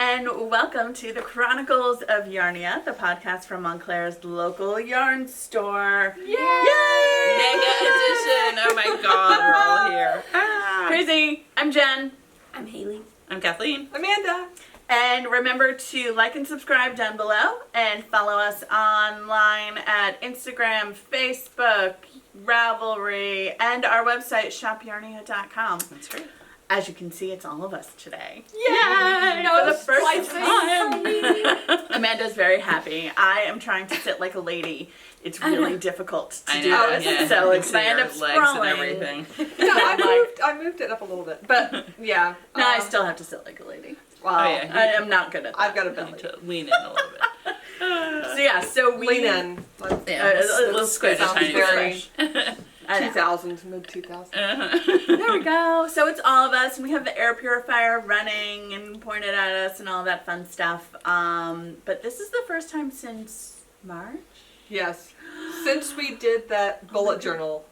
and welcome to the Chronicles of Yarnia, the podcast from Montclair's local yarn store. Yay! Mega edition! Oh my god, we're all here. Crazy! I'm Jen. I'm Haley. I'm Kathleen. Amanda. And remember to like and subscribe down below and follow us online at Instagram, Facebook, Ravelry, and our website, shopyarnia.com. That's right. As you can see, it's all of us today. Yay! For the first time. Amanda's very happy. I am trying to sit like a lady. It's really difficult to do this. Yeah. So You like, can I end see up your legs sprawling. and everything. No, I moved it up a little bit, but yeah. No, I still have to sit like a lady. Wow. Oh, yeah. I am not good at that. I've got a You belly. need to lean in a little bit. So we Lean in. let's squish sounds tiny very- fresh. 2000s, mid 2000s. There we go. So it's all of us, and we have the air purifier running and pointed at us and all that fun stuff. But this is the first time since March. Yes. Since we did that bullet journal,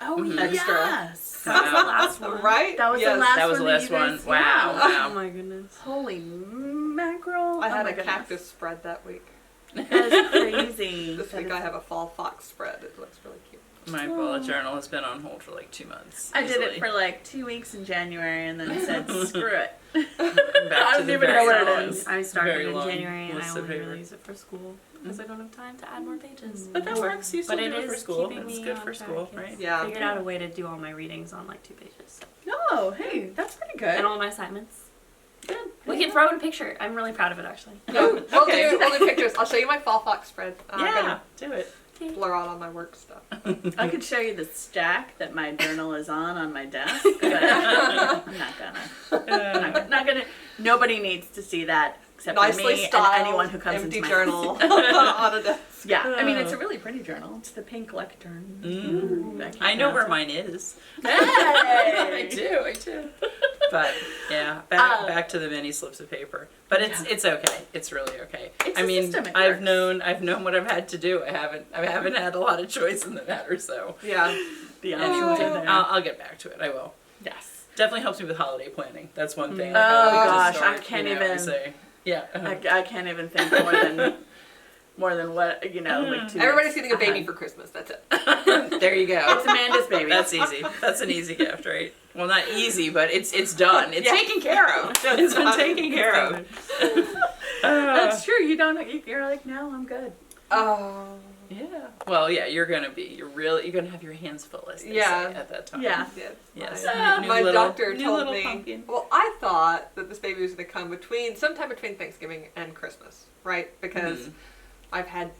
Oh, Extra. yes. That was the last one. right? That was Yes. the last That was the one. last you guys- one. Wow. Oh Wow. my goodness. Holy mackerel. I had my a goodness. cactus spread that week. That is crazy. This week I have a fall fox spread. It looks really cute. My bullet journal has been on hold for like 2 months. I did it easily. for like 2 weeks in January and then I said, screw it. Back I to don't the even know very what it long- is. I started very in long January and I list of only paper. really use it for school because I don't have time to add more pages. But that works. You still But do it it for is school. keeping It's me good on for track, school, yes. right? Yeah. Figured out a way to do all my readings on like 2 pages. So. No, hey, that's pretty good. And all my assignments. Good. We can throw in a picture. I'm really proud of it actually. We'll Okay. do pictures. I'll show you my fall fox spread. I'm Yeah, gonna do it. blur out all my work stuff. I could show you the stack that my journal is on my desk, but I'm not gonna. Not gonna. Nobody needs to see that except Nicely for me styled, and anyone who comes empty into my journal on a desk. Yeah, I mean it's a really pretty journal. It's the pink lectern. I know where mine is. Hey! I do. But yeah, back to the mini slips of paper. But it's okay. It's really okay. It's I a mean, system, it I've works. known what I've had to do. I haven't had a lot of choice in the matter. So Yeah. The anyway, options are there. I'll get back to it. I will. Yes. Definitely helps me with holiday planning. That's one thing. Oh, I like to gosh, start, I can't you know, even- say, yeah. I can't even think more than what like 2 Everybody's weeks getting a baby ahead. for Christmas. That's it. There you go. It's Amanda's baby. That's easy. That's an easy gift, right? Well, not easy, but it's done. It's Yeah. taken care of. It's been taken care of. That's true. You're like, no, I'm good. Oh. Yeah. Well, yeah, you're gonna have your hands full, as they Yeah. say at that time. Yeah. Yes. My doctor new told little me. pumpkin. Well, I thought that this baby was going to come sometime between Thanksgiving and Christmas, right? Because I've had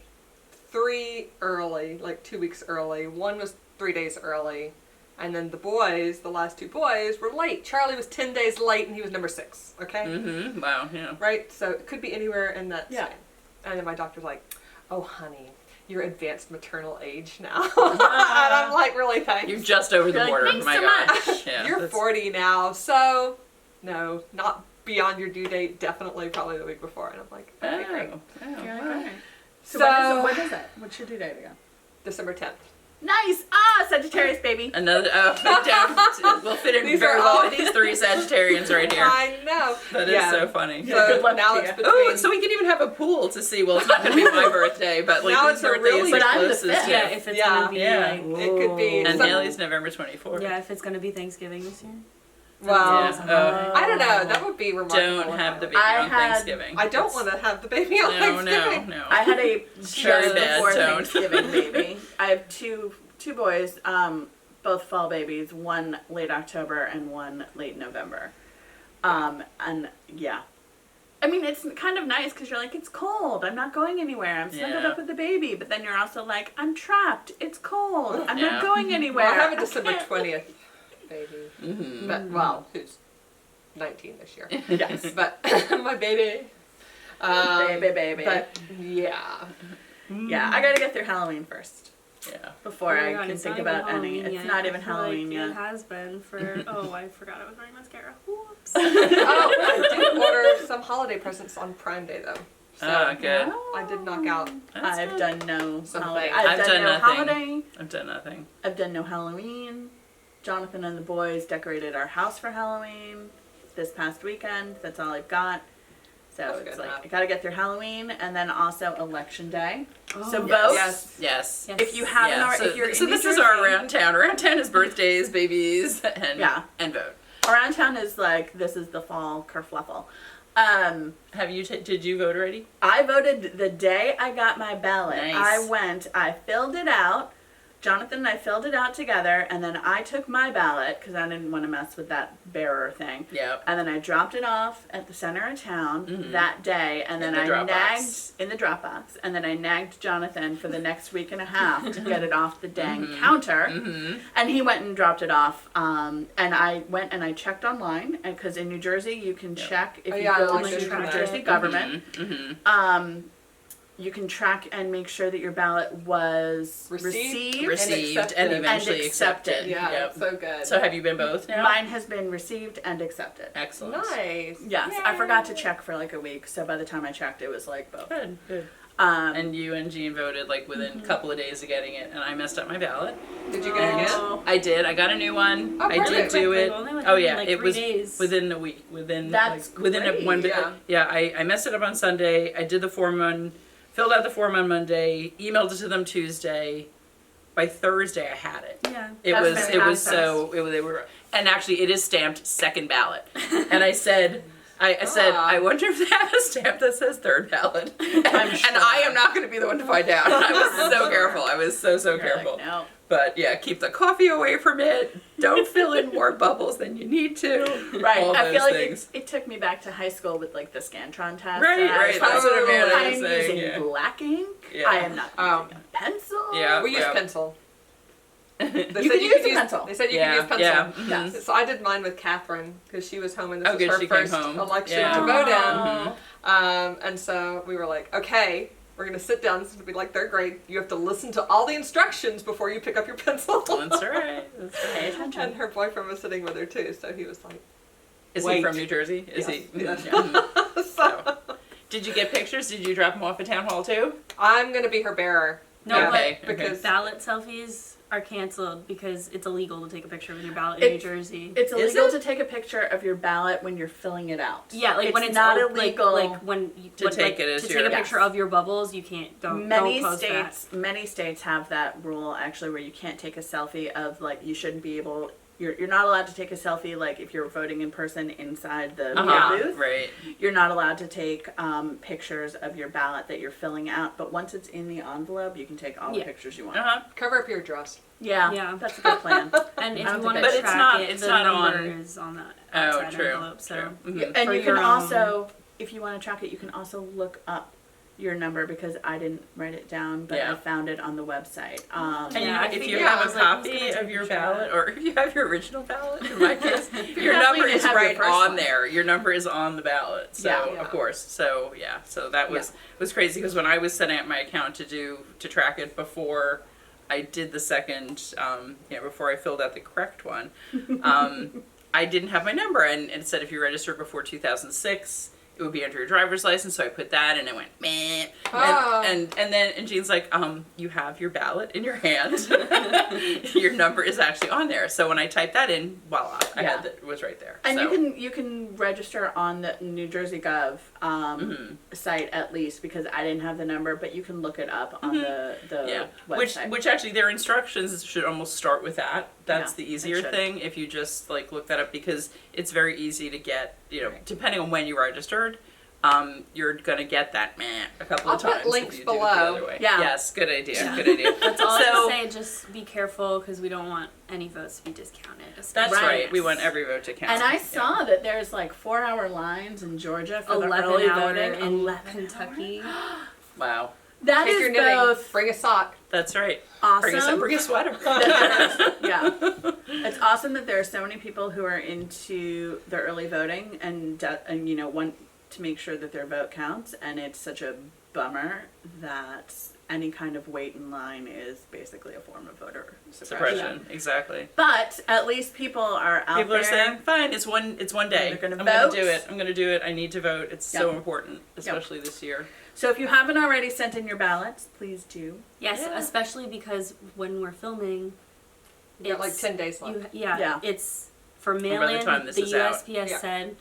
3 early, like 2 weeks early. One was 3 days early, and then the last 2 boys, were late. Charlie was 10 days late, and he was number 6. Okay. Mm-hmm. Wow. Yeah. Right. So it could be anywhere in that Yeah. span. And then my doctor's like, "Oh, honey, you're advanced maternal age now," and I'm like, "Really? Thanks." You're just over the You're like, border. "Thanks My so gosh. much." Yeah. You're that's- 40 now, so no, not beyond your due date. Definitely, probably the week before. And I'm like, okay, great. Oh. You're like, Wow. all right. So, So- when is it? What's your due date again? December 10th. Nice! Sagittarius baby. Another. We'll fit in These very are well all- with these 3 Sagittarians right here. I know. That is so funny. Yeah, good So luck now to it's you. between. Oh, so we can even have a pool to see. Well, it's not going to be my birthday, but like Now whose it's a birthday really- is But the I'm the closest? fifth. Yeah, if it's Yeah. gonna be Yeah. like It could be- And Some- Haley's November 24th. yeah, if it's gonna be Thanksgiving this year. Well, Yeah. I don't know. That would be remarkable. Don't if have I the were- baby I on had- Thanksgiving. I don't That's- want to have the baby on No, Thanksgiving. no. I had a Very just bad, before don't. Thanksgiving baby. I have two boys, both fall babies, one late October and one late November. And yeah. I mean, it's kind of nice because you're like, it's cold. I'm not going anywhere. I'm snuggled Yeah. up with the baby. But then you're also like, I'm trapped. It's cold. I'm Yeah. not going anywhere. Well, I have a I December can't- 20th baby. Mhm. But, well, who's 19 this year. Yes. But my baby. Baby. But yeah. Yeah, I gotta get through Halloween first Yeah. before Oh my I God, can it's think not about even any. Halloween It's yet. not even I feel Halloween like yet. It has been for. Oh, I forgot I was wearing mascara. Whoops. Oh, I did order some holiday presents on Prime Day though. So Oh, good. I did knock out. That's I've good. done no Something. holiday. I've done no nothing. holiday. I've done nothing. I've done no Halloween. Jonathan and the boys decorated our house for Halloween this past weekend. That's all I've got. So That's it's good like enough. I got to get through Halloween and then also Election Day. Oh, So Yes. vote. Yes. Yes. If you haven't already, if you're so in this New is our Jersey- around town. Around town is birthdays, babies, and vote. Around town is like this is the fall kerfluffle. Have you? Did you vote already? I voted the day I got my ballot. Nice. I filled it out. Jonathan and I filled it out together, and then I took my ballot because I didn't want to mess with that bearer thing. Yep. And then I dropped it off at the center of town that day, and then In the I Dropbox. nagged in the Dropbox, and then I nagged Jonathan for the next week and a half to get it off the dang counter. And he went and dropped it off. And I went and I checked online, because in New Jersey you can check if you I go like to doing New that. Jersey government. You can track and make sure that your ballot was Received Received and eventually accepted. Yeah, Yep. so good. So have you been both now? Mine has been received and accepted. Excellent. Nice. Yes, I forgot to check for like a week, so by the time I checked, it was like both. Good. Good. And And you and Jean voted like within a couple of days of getting it, and I messed up my ballot. Did you get it again? Oh. I did. I got a new one. Oh, I did perfect. do it. Only within, Oh yeah, like, it 3 was days. within a week. Within That's like, within great. one. Yeah. I messed it up on Sunday. I did the form on, filled out the form on Monday, emailed it to them Tuesday. By Thursday, I had it. Yeah. It That's was fantastic. they were, and actually it is stamped second ballot. And I said. I said, I wonder if they have a stamp that says third ballot. And I am not going to be the one to find out. I was so careful. I was so you're careful. like, no. But yeah, keep the coffee away from it. Don't fill in more bubbles than you need to. Right. All I those feel like things. it took me back to hix school with like the Scantron test. Right, and I right. was That's like, what Amanda I'm was saying, using yeah. black ink. Yeah. I am not using a pencil. Yeah. We use pencil. They You said can use a pencil. They said you Yeah, can use pencil. yeah. Yes. So I did mine with Catherine because she was home and this Oh, was good, her she came first home. election Yeah. to vote in. Oh. And so we were like, okay, we're going to sit down. This is going to be like third grade. You have to listen to all the instructions before you pick up your pencil. That's all right. That's all Pay right. attention. And her boyfriend was sitting with her too, so he was like, Is he Wait. from New Jersey? Is Yes. he? Yes. Yeah. so Did you get pictures? Did you drop them off at town hall too? I'm going to be her bearer. No, Okay. Because ballot selfies are canceled because it's illegal to take a picture with your ballot in New It's- Jersey. It's Is illegal it? to take a picture of your ballot when you're filling it out. Yeah, like when it's not all, illegal. like when you, To take it as to your- take a picture of your bubbles, you can't. Don't many post that. many states have that rule actually where you can't take a selfie of like you shouldn't be able. You're not allowed to take a selfie like if you're voting in person inside the booth. Right. You're not allowed to take pictures of your ballot that you're filling out, but once it's in the envelope, you can take all the Yeah. pictures you want. Uh-huh. cover up your dress. Yeah, Yeah. that's a good plan. And if I don't you think want I to should. track But it's not- it, it's the not number on- is on that Oh, outside true. envelope. So True. Mhm. And For you can your also, if you want to track it, you can also look up your number because I didn't write it down, but Yeah. I found it on the website. And Yeah, I if you figured- have I a was like, who's copy gonna take of your a picture of ballot, or if you have your original ballot, in my case, your definitely number didn't is have your right first on one. there. Your number is on the ballot. So Yeah. of course. So yeah. So that was crazy because when I was setting up my account to track it before I did the second, before I filled out the correct one, I didn't have my number, and it said if you registered before 2006. It would be under your driver's license, so I put that, and it went meh. Oh. And Jean's like, you have your ballot in your hand. Your number is actually on there. So when I typed that in, voila, I had it was right there. And so. you can register on the New Jersey Gov site at least because I didn't have the number, but you can look it up on the website. Which actually their instructions should almost start with that. That's Yeah, the it easier should. thing if you just like look that up because it's very easy to get, depending on when you registered, you're gonna get that a couple of I'll put times. if links you do it the below. other way. Yeah. Yes, good idea. Yeah. Good idea. that's all I So- can say. Just be careful because we don't want any votes to be discounted. That's Right. right. We want every vote to count. And I Yeah. saw that there's like 4-hour lines in Georgia for the 11 early hour voting. in 11 Kentucky. Wow. That Take is your knitting. both Bring a sock. That's right. awesome. Bring a sweater. Yeah, it's awesome that there are so many people who are into the early voting and want to make sure that their vote counts. And it's such a bummer that any kind of wait in line is basically a form of voter suppression. Suppression. Exactly. But at least people are out People there. are saying, "Fine, it's one day. They're gonna I'm going vote. to do it. I'm going to do it. I need to vote. It's so Yep. important, especially this year." So if you haven't already sent in your ballots, please do. Yes, Yeah. especially because when we're filming, You got like it's- 10 days left. Yeah. It's for by the mail-in. time this The is out. USPS Yeah. said,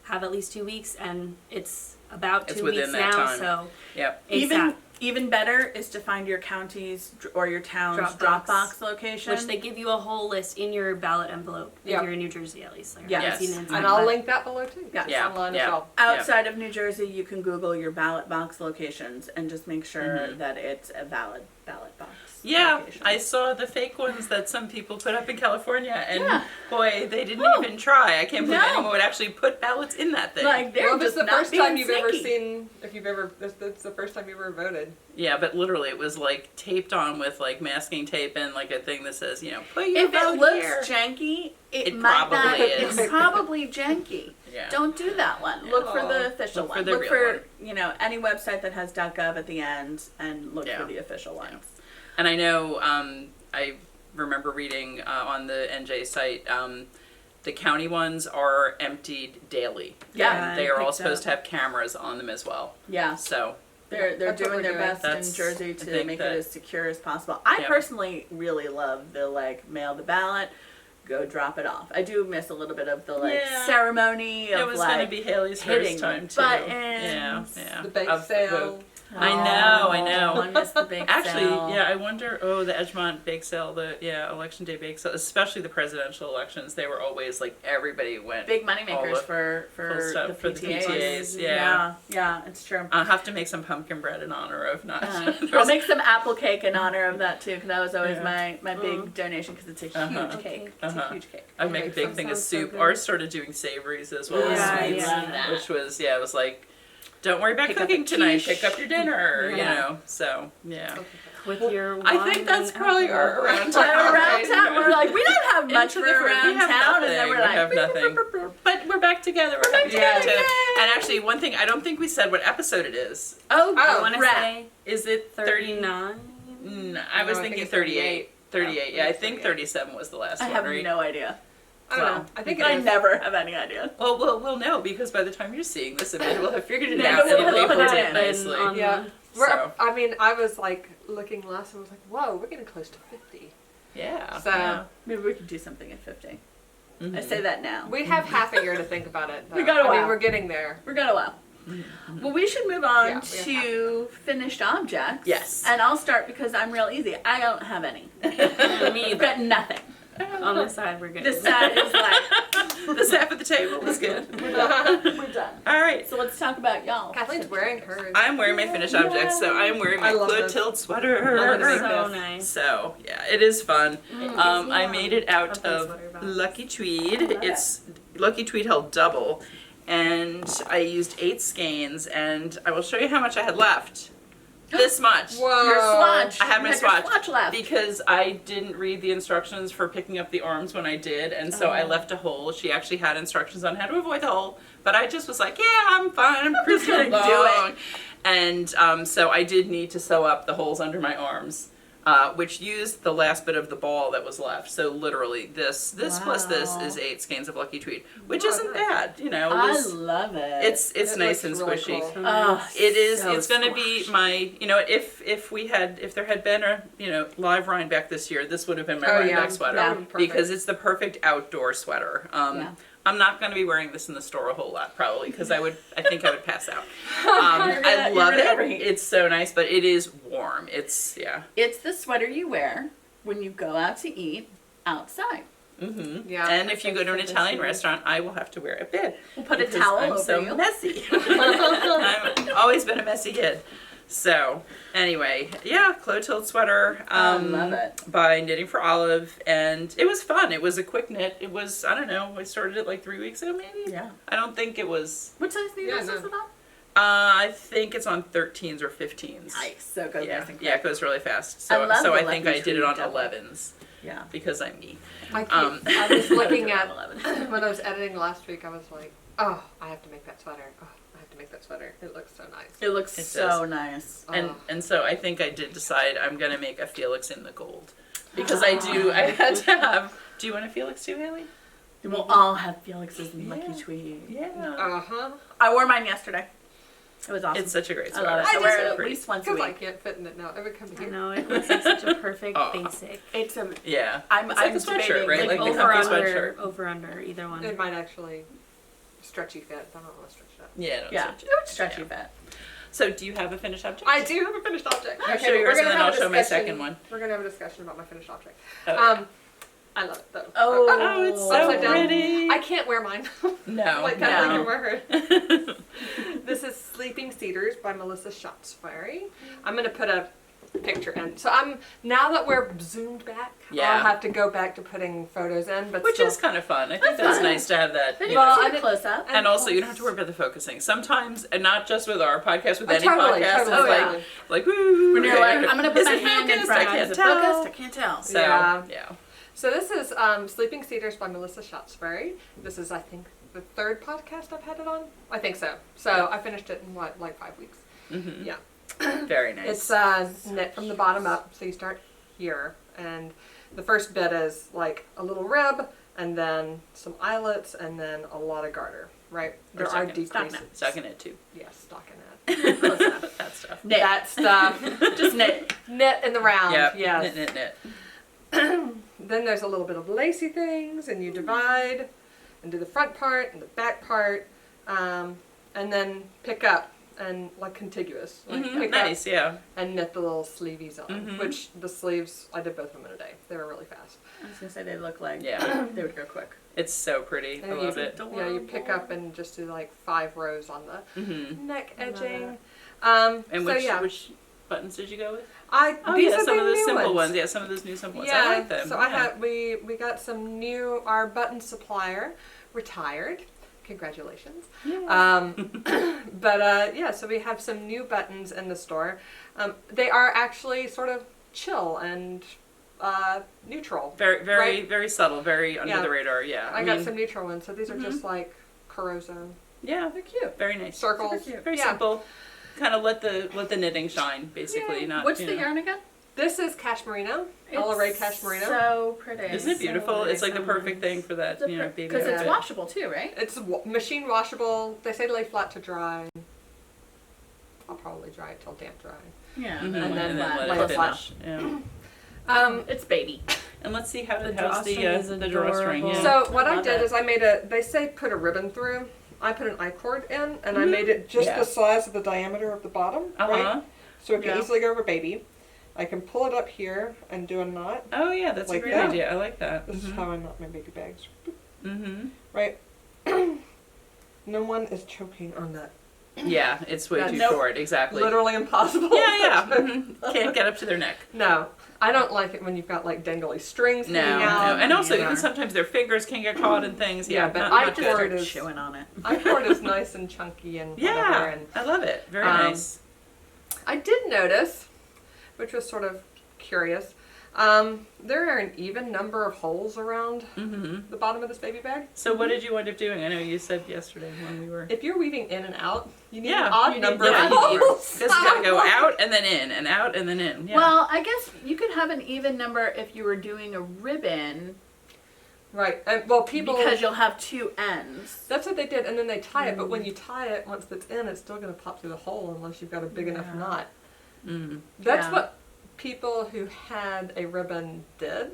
have at least 2 weeks, and it's about 2 It's weeks within that now. time. So Yep. ASAP, Even better is to find your county's or your town's Dropbox location. which they give you a whole list in your ballot envelope if Yep. you're in New Jersey, at least. Like, I Yes. haven't seen it inside, And I'll but- link that below too. Yeah. It's Yeah, online yeah. as well. Outside of New Jersey, you can Google your ballot box locations and just make sure Mhm. that it's a valid ballot box. Yeah, location. I saw the fake ones that some people put up in California, and Yeah. boy, they didn't Oh. even try. I can't believe No. anyone would actually put ballots in that thing. Like they're Well, if it's just the not first being time you've ever sneaky. seen, if you've ever, that's the first time you ever voted. Yeah, but literally, it was like taped on with like masking tape and like a thing that says, you know, put your If vote it looks here. janky, it It might not. probably is. It's probably janky. Yeah. Don't do that one. Yeah. Look for Aw. the official Look for one. the Look real for one. any website that has .gov at the end, and look Yeah. for the official ones. And I know, I remember reading on the NJ site, the county ones are emptied daily. Yeah, They I are all picked supposed up. to have cameras on them as well. Yeah, So, they're That's what doing we're their doing. best in That's- Jersey I to think make that- it as secure as possible. I Yeah. personally really love the mail the ballot, go drop it off. I do miss a little bit of the Yeah. ceremony of it was going to be Haley's hitting first time too. buttons. Yeah. The bake Of sale. I know. I miss the big Actually, sale. yeah, I wonder. Oh, the Edgemont bake sale, election day bake sale, especially the presidential elections. They were always like everybody went. Big moneymakers all for full stuff the for the PTAs. PTAs, yeah. yeah, it's true. I'll have to make some pumpkin bread in honor of not. I'll make some apple cake in honor of that too, because that was always Yeah. my big donation, because it's a huge Uh-huh. cake. It's Uh-huh. a huge cake. I'd make a big That thing of sounds so soup. good. Ours started doing savories as well Yeah, as sweets, yeah. that. which was it was like, don't worry about Pick up cooking a tonight. quiche. Pick up your dinner. Yeah. You know. So yeah. with your I wine think that's and probably alcohol. our around So town. around right? town, we're like, we don't have much for Into the around we have town, nothing. and then we're We like, have nothing. But we're back together. We're back together. together. Yay! And actually, one thing I don't think we said what episode it is. Oh, I want to crap. say Is it 30? 39. I was No, I think thinking it's 38. 38. Oh, Yeah, I it's think 38. 37 was the last I one. have right? no idea. I don't Well, know. I think it I is. never have any idea. Well, we'll know because by the time you're seeing this, Amanda will have figured it Amanda out will and have labeled put it it in nicely. on- Yeah. So. I mean, I was like looking last and was like, whoa, we're getting close to 50. Yeah. So- yeah. Maybe we could do something at 50. I Mhm. say that now. We have half a year to think about it. Though. We got a I mean, while. we're getting there. We're gonna wow. Well, we should move on Yeah, we have to finished objects. Yes. And I'll start because I'm real easy. I don't have any. Me I've either. got nothing. On this side, we're good. This side is like, This half of the table is good. we're done. All right. So let's talk about y'all. Kathleen's wearing hers. I'm wearing my finished objects, so I'm wearing my I love this. Clotilde sweater. I love this. So nice. So yeah, it is fun. I made it out Of those of sweater box. Lucky Tweed. Love It's Lucky Tweed held double, and I used 8 skeins, and I will show you how much I had left. This much. Whoa. Your swatch. I have You my your swatch. swatch left. Because I didn't read the instructions for picking up the arms when I did, and so I Oh. left a hole. She actually had instructions on how to avoid the hole, but I just was like, yeah, I'm fine, I'm cruising gonna do along. And so I did need to sew up the holes under my arms, which used the last bit of the ball that was left. So literally, this plus this Wow. is 8 skeins of Lucky Tweed, which Wow. isn't bad, you know. It I was, love it. it's It nice and looks really squishy. cool. So Oh, nice. It is. so It's going to be squashy. my. You know, if there had been a live Rhinebeck this year, this would have been my Oh, Rhinebeck yeah. sweater Yeah. That would be perfect. because it's the perfect outdoor sweater. Yeah. I'm not going to be wearing this in the store a whole lot probably because I think I would pass out. You're I gonna- love you're gonna it. overheat. It's so nice, but it is warm. It's It's the sweater you wear when you go out to eat outside. Mm-hmm. Yeah. And if you go to an Perfect for Italian this restaurant, I will have to wear a bib. We'll put a because towel I'm over so you. messy. I've always been a messy kid. So anyway, yeah, Clotilde sweater. I love it. By Knitting for Olive, and it was fun. It was a quick knit. It was, I don't know, I started it like 3 weeks ago maybe. Yeah. I don't think it was. What size needles Yeah, is no. it on? I think it's on 13s or 15s. Nice. So it goes Yeah, nice and quick. yeah, it goes really fast. I So, love so the I think Lucky I did it Tweed on double. 11s Yeah. because I'm me. I, keep, Um, I was looking at 11. when I was editing last week. I was like, oh, I have to make that sweater. Oh, I have to make that sweater. It looks so nice. It looks It so does. nice. And Oh. and so I think I did decide I'm gonna make a Felix in the gold because I had to have. Do you want a Felix too, Haley? We'll all have Felix's and Yeah. Lucky Tweed. Yeah. Uh-huh. I wore mine yesterday. It was awesome. It's such a great I sweater. love it. I I just wear so it at pretty. least once a Because I week. can't fit in it now. It would come I here. know, it looks like such a perfect Aw. basic. It's a. Yeah. I'm. It's like I'm a sweatshirt, debating, right? Like, Like the over comfy under, sweatshirt. over under, either one. It might actually. stretchy fit. I don't want to stretch it out. Yeah, don't Yeah, stretch it would stretch you Yeah. fit. So do you have a finished object? I do have a finished object. I'll show but yours we're gonna and then have I'll a show my discussion- second one. We're gonna have a discussion about my finished object. Oh, I love it though. Oh, it's so upside down. pretty. I can't wear mine. No. Like no. Kathleen can wear hers. This is Sleeping Cedars by Melissa Schaschwary. I'm gonna put a picture in. So now that we're zoomed back, Yeah. I'll have to go back to putting photos in, but Which still. is kind of fun. I think That's that's fun. nice to have that. Then you you know. Well, can I see it did- close up. And also, you don't have to worry about the focusing. Sometimes, and not just with our podcast, with Oh, any totally, podcast, totally, it's totally. like, woo. When you're okay, like, I'm gonna put is my it hand in focused? front. I can't Is it tell. focused? I can't tell. So, Yeah. yeah. So this is Sleeping Cedars by Melissa Schaschwary. This is, I think, the third podcast I've had it on. I think so. So I finished it in like 5 weeks. Mm-hmm. Yeah. Very nice. It's knit from the bottom up, so you start here, and the first bit is like a little rib, and then some eyelets, and then a lot of garter. Right? There are decreases. Stuck in it too. Yes, stockinette. Close enough. That stuff. Knit. That stuff. Just knit. Knit in the round. Yeah. Yes. Knit. Then there's a little bit of lacy things, and you divide and do the front part and the back part, and then pick up and like contiguous. Like Mm-hmm. pick Nice, up yeah. and knit the little sleeveys on, Mhm. which the sleeves, I did both of them in a day. They were really fast. I was gonna say they look like Yeah. they would go quick. It's so pretty. I And love you, it. Yeah, you pick up and just do like 5 rows on the Mm-hmm. neck I love edging. And So which, yeah, which buttons did you go with? oh Yeah, are some the of those new simple ones. Yeah, some of those new simple ones. Yeah, I like them. so yeah. we got some new, our button supplier retired. Congratulations. But yeah, so we have some new buttons in the store. They are actually sort of chill and neutral. Very, very, right? very subtle, very under Yeah. the radar. Yeah. I got some neutral ones, so these are Mhm. just like Carozo Yeah, They're cute. very nice. circles. Super cute. Very Yeah. simple. Kind of let the knitting shine, basically. Yeah. Not. What's you the know. yarn again? This is cashmerino, Ella Ray cashmerino. So pretty. Isn't it beautiful? So it's like the nice. perfect thing for that, you know, baby Because it's outfit. washable too, right? It's machine washable. They say lay flat to dry. I'll probably dry it till damp dry. Yeah. Mhm, And then let let it it finish. Yeah. It's baby. And let's see how The how's drawstring is the drawstring. adorable. Yeah. So what I Love did it. is I made they say put a ribbon through. I put an I-cord in, and I Mhm. made it just Yeah. the size of the diameter of the bottom, Uh-huh. right? So it can Yeah. easily go over baby. I can pull it up here and do a knot. Oh yeah, that's Like a great that. idea. I like that. This is how I knot my baby bags, Mm-hmm. right? No one is choking on that. Yeah, it's way That's too Nope. short. Exactly. Literally impossible. Yeah. Mhm. Can't get up to their neck. No, I don't like it when you've got like dangly strings No, hanging no. out. And also, either. even sometimes their fingers can get caught in things. Yeah, Yeah, but not, I not just good. Cord is- chewing on it. I-cord is nice and chunky and whatever. Yeah, And I love it. Very Um, nice. I did notice, which was sort of curious, there are an even number of holes around Mm-hmm. the bottom of this baby bag. So what did you wind up doing? I know you said yesterday when we were. If you're weaving in and out, you need Yeah, an odd you need- number yeah, of you need- holes. Because you gotta go out and then in, and out and then in. Yeah. Well, I guess you could have an even number if you were doing a ribbon Right. And well, people because you'll have two ends. that's what they did, and then they tie it. But when you tie it, once it's in, it's still going to pop through the hole unless you've got a big enough Yeah. knot. Mm. That's Yeah. what people who had a ribbon did.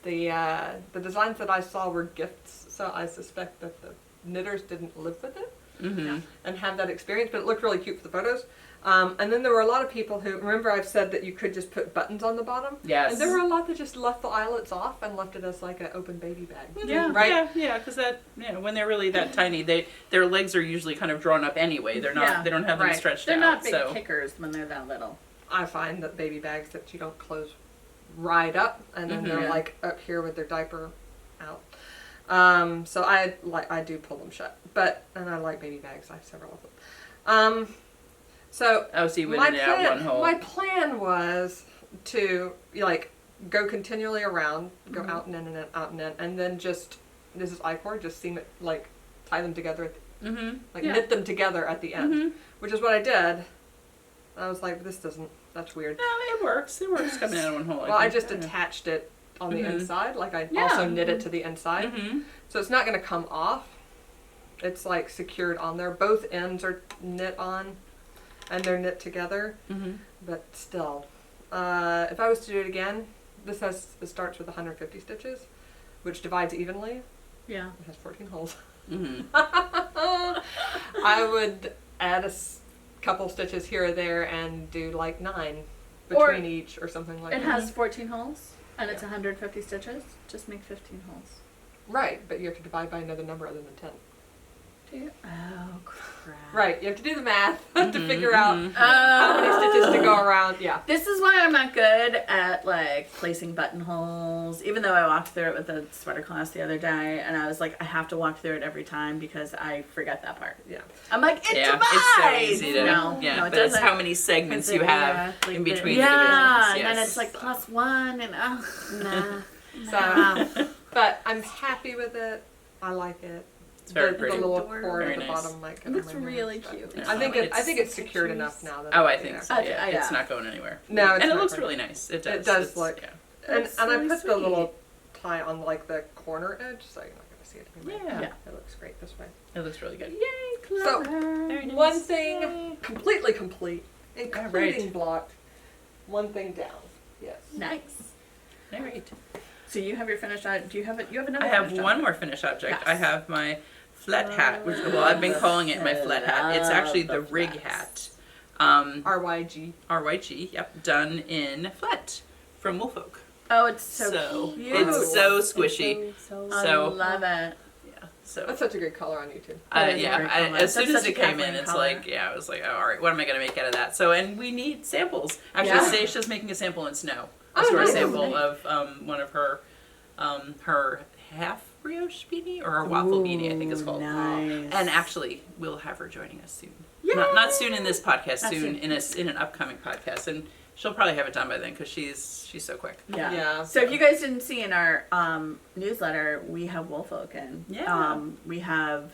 The designs that I saw were gifts, so I suspect that the knitters didn't live with it Mm-hmm. and have that experience. But it looked really cute for the photos. And then there were a lot of people who remember I've said that you could just put buttons on the bottom. Yes. And there were a lot that just left the eyelets off and left it as like an open baby bag. Yeah. Right. Yeah, because that, you know, when they're really that tiny, their legs are usually kind of drawn up anyway. They're not. Yeah, They don't have them right. stretched They're out. not big so. kickers when they're that little. I find that baby bags that you don't close right up, and then they're Yeah. like up here with their diaper out. So I do pull them shut, and I like baby bags. I have several of them. So Oh, so you my went in and out one plan, hole. my plan was to like go continually around, go out and in and in, out and in, and then just this is I-cord, just seam it, like tie them together, Mm-hmm. like Yeah. knit them together at the end, Mm-hmm. which is what I did. I was like, that's weird. No, it works. It works coming out of one hole. Well, I think. just attached it on the Mhm. inside, like I Yeah. also knit it to the inside. Mm-hmm. So it's not going to come off. It's like secured on there. Both ends are knit on, and they're knit together. Mm-hmm. But still, if I was to do it again, it starts with 150 stitches, which divides evenly. Yeah. It has 14 holes. Mm-hmm. I would add couple stitches here or there and do like 9 Or between each or something like It that. has 14 holes and it's 150 stitches. Just make 15 holes. Right, but you have to divide by another number other than 10. Do you? Oh crap. Right, you have to do the math to Mhm, figure out mhm. how many stitches to go around. Yeah. This is why I'm not good at like placing buttonholes. Even though I walked through it with the sweater class the other day, and I was like, I have to walk through it every time because I forget that part. Yeah. I'm like, it Yeah, divides. it's so easy to. No, yeah, no, it but it's doesn't. how many segments you Yeah, have like in the- between Yeah, the divisions. and then Yes. it's like +1 and Nah. So, but I'm happy with it. I like it. It's very the pretty. little Adorable. cord Very at the nice. bottom might It get looks on my nerves, really but cute. Yeah. I think It's- it's secured enough now that Oh, I it's think there. so. Yeah, Yeah. it's not going anywhere. No, it's And it not looks going- really nice. It does. It does It's- look- Yeah. And That's I really put the sweet. little tie on like the corner edge, so you're not going to see it anymore. Yeah. Yeah. It looks great this way. It looks really good. Yay, So, clever. Very nice. One thing completely complete, All including right. blocked. One thing down. Yes. Nice. All right. So you have your finished. Do you have it? You have another. I have finished one object. more finished object. Yes. I have my flat hat, which well, I've been calling it my flat hat. It's actually the rig hat. RYG. RYG, yep, done in flat from Woolfolk. Oh, it's so cute. It's so squishy. So I So- love it. Yeah, so That's such a good color on you too. That is a yeah, great color. as soon That's as such it a came in, Kathleen it's color. like, yeah, I was like, oh, all right, what am I gonna make out of that? So, and we need samples. Actually, Yeah. Stacia's making a sample in snow. Oh, A store nice. sample of one of her half brioche beanie or her waffle beanie, I think it's called. Nice. And actually, we'll have her joining us soon. Not soon in this podcast, Not soon soon. in an upcoming podcast, and she'll probably have it done by then because she's so quick. Yeah. Yeah. So if you guys didn't see in our newsletter, we have Woolfolk in. Yeah. We have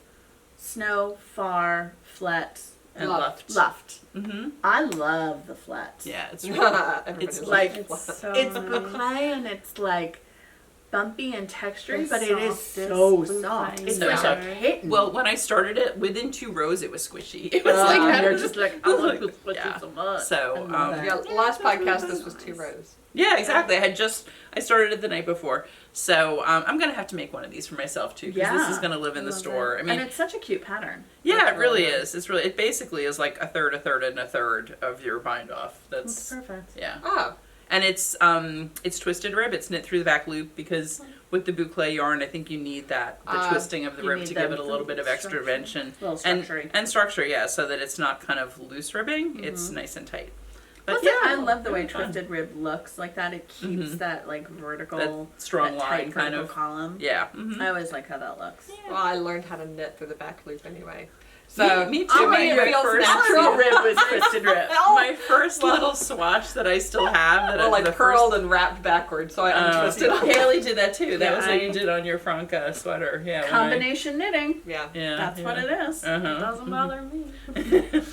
snow, far, flat, And Luft. luft. Mm-hmm. I love the flat. Yeah, it's Everybody It's loves like- it. so It's nice. boucle and it's like bumpy and textury, The but it is softest so boucle. soft. It's So like soft. a kitten. well. When I started it, within 2 rows, it was squishy. It was like you're just like, I love this Yeah. yeah. so much. So, I love um, it. Yeah, last podcast this was 2 rows. yeah, exactly. I started it the night before, so I'm gonna have to make one of these for myself too because this Yeah. is gonna live in the Love store. it. I mean, and it's such a cute pattern. yeah, That's it really good. is. It basically is like a third, and a third of your bind off. That's That's perfect. yeah. Oh, And it's twisted rib. It's knit through the back loop because with the boucle yarn, I think you need the twisting of the you rib need to give the it a little bit of extra structure. dimension Little and structure. structure, yeah, so that it's not kind of loose ribbing. It's nice and tight. But Plus, I love the way really fun. twisted rib looks like that. It keeps Mhm. that like vertical, That strong that line tight kind vertical of. column. Yeah. Mhm. I always like how that looks. well, I learned how to knit through the back loop anyway. So Me too. Oh, My your feels first natural. rib was twisted rib. My first little swatch that I still have. That well, I like curled and wrapped backwards, so I untwisted. Haley did that too. That Yeah, was what you I- did on your Franca sweater. Yeah. when Combination knitting. Yeah. Yeah. That's what it is. Uh-huh. Doesn't bother me.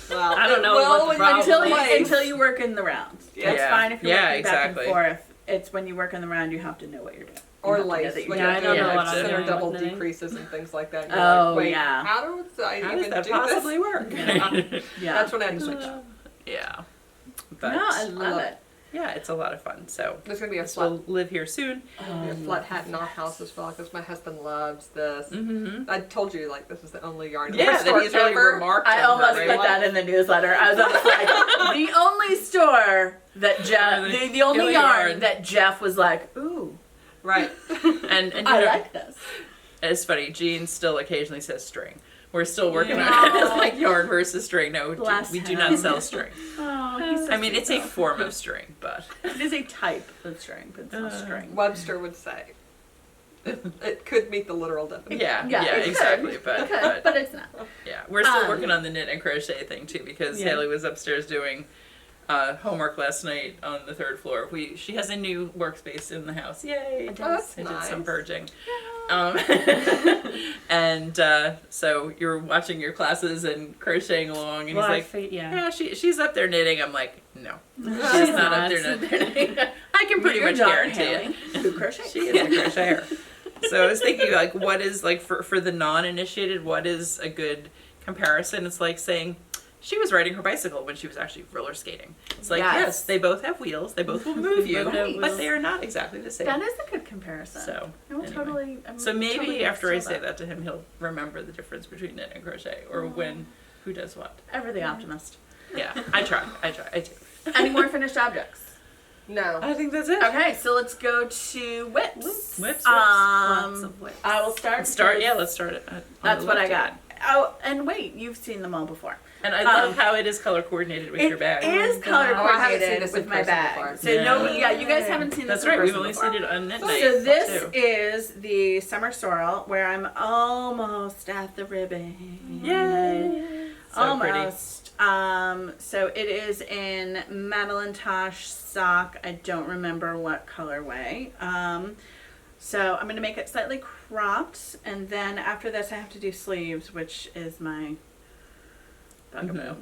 Well, I don't know well, what the when you problem do is. place- Until you work in the rounds. Yeah. It's fine if you're Yeah, working exactly. back and forth. It's when you work in the round, you have to know what you're doing. You Or have to know lace, that when you're Yeah, I you're don't doing know what I'm center doing double with knitting. decreases and things like that. You're Oh, like, wait, yeah. how does I How even does that do possibly this? work? Yeah. That's when I had to switch up. Yeah. But No, I love love it. yeah, it's a lot of fun. So There's gonna be a this flat, will live here soon. a flat hat in our house as well because my husband loves this. Mm-hmm. I told you like this is the only yarn. in Yeah, our that store he's really ever. remarked I on almost that, put right? that in the newsletter. I was almost like, the only store that Jeff, the only Only yarn yarn. that Jeff was like, ooh, Right. And you I know, like this. it's funny. Jean still occasionally says string. We're still working Yeah. on it. It's like yarn versus string. No, Bless we do him. not sell string. Oh, he's so I mean, sweet, it's a though. form of string, but It is a type of string, but it's not string. Webster would say it could meet the literal definition. yeah, it could. exactly. It But, could, but it's not. yeah, we're still Um, working on the knit and crochet thing too because Yeah. Haley was upstairs doing homework last night on the 3rd floor. She has a new workspace in the house. Yay! Oh, that's I did nice. some purging. And so you're watching your classes and crocheting along, and Well, he's like, yeah. "Yeah, she's up there knitting." I'm like, "No, She's she's not up there knitting." I can pretty Your much daughter, guarantee Haley, it. who crochets. She is a crocheter. So I was thinking, like, what is like for the non-initiated? What is a good comparison? It's like saying she was riding her bicycle when she was actually roller skating. It's like, Yes. yes, they both have wheels, they both will move you, both have but wheels. they are not exactly the same. That is a good comparison. So, I will anyway. totally. So maybe totally after I steal say that to him, he'll remember the difference between knit and crochet, or when, who does what. Ever the optimist. Yeah, I try, I do. Any more finished objects? No. I think that's it. Okay, so let's go to whips. Whips. Lots of whips. I will start. Let's start, because let's start it. That's what I got. Oh, and wait, you've seen them all before. And I love how it is color coordinated with your bag. It is color Oh, I haven't seen coordinated this with in my person bag. before. So Yeah. you guys haven't seen this That's in right, we've person only before. seen it on Knit Night. So this too. is the summer sorrel where I'm almost at the ribbon. Yay! So pretty. Almost. So it is in Madeline Tosh sock. I don't remember what colorway. So I'm going to make it slightly cropped, and then after this I have to do sleeves, which is my bugaboo.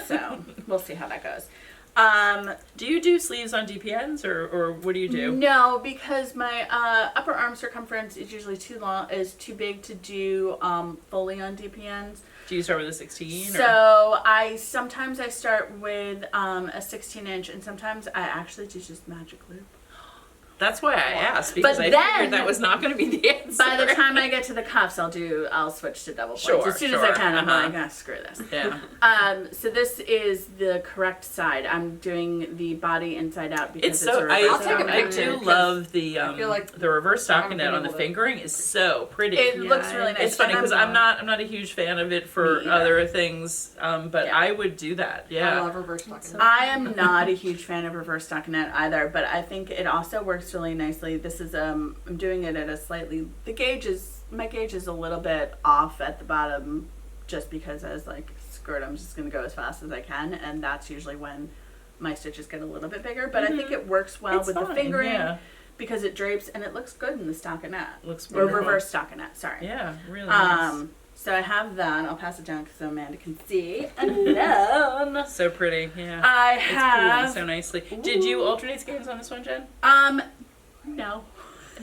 So we'll see how that goes. Do you do sleeves on DPNs or what do you do? No, because my upper arm circumference is usually too big to do fully on DPNs. Do you start with a 16? So sometimes I start with a 16-inch, and sometimes I actually do just magic loop. That's why I asked, because But I then- figured that was not going to be the answer. By the time I get to the cuffs, I'll switch to double points. Sure, As soon as I sure, can, I'm uh-huh. like, ah, screw this. Yeah. So this is the correct side. I'm doing the body inside out because It's it's so, a reverse I'll take a stockinette. I picture, do 'cause love the I feel like the reverse I haven't stockinette been on the able to- fingering is so pretty. It Yeah, looks really nice. It's funny and because I'm not a huge fan of it for Me either. other things, but Yeah. I would do that. I Yeah. love reverse stocking. I am not a huge fan of reverse stockinette either, but I think it also works really nicely. This is I'm doing it at a slightly my gauge is a little bit off at the bottom, just because I was like, screw it, I'm just gonna go as fast as I can, and that's usually when my stitches get a little bit bigger. But I think it works well It's with the fine, fingering yeah. because it drapes and it looks good in the stockinette. Looks Or wonderful. reverse stockinette, sorry. Yeah, really nice. So I have that. I'll pass it down so Amanda can see. And then So pretty, yeah. I It's have pooling so nicely. Did you alternate skeins on this one, Jen? no.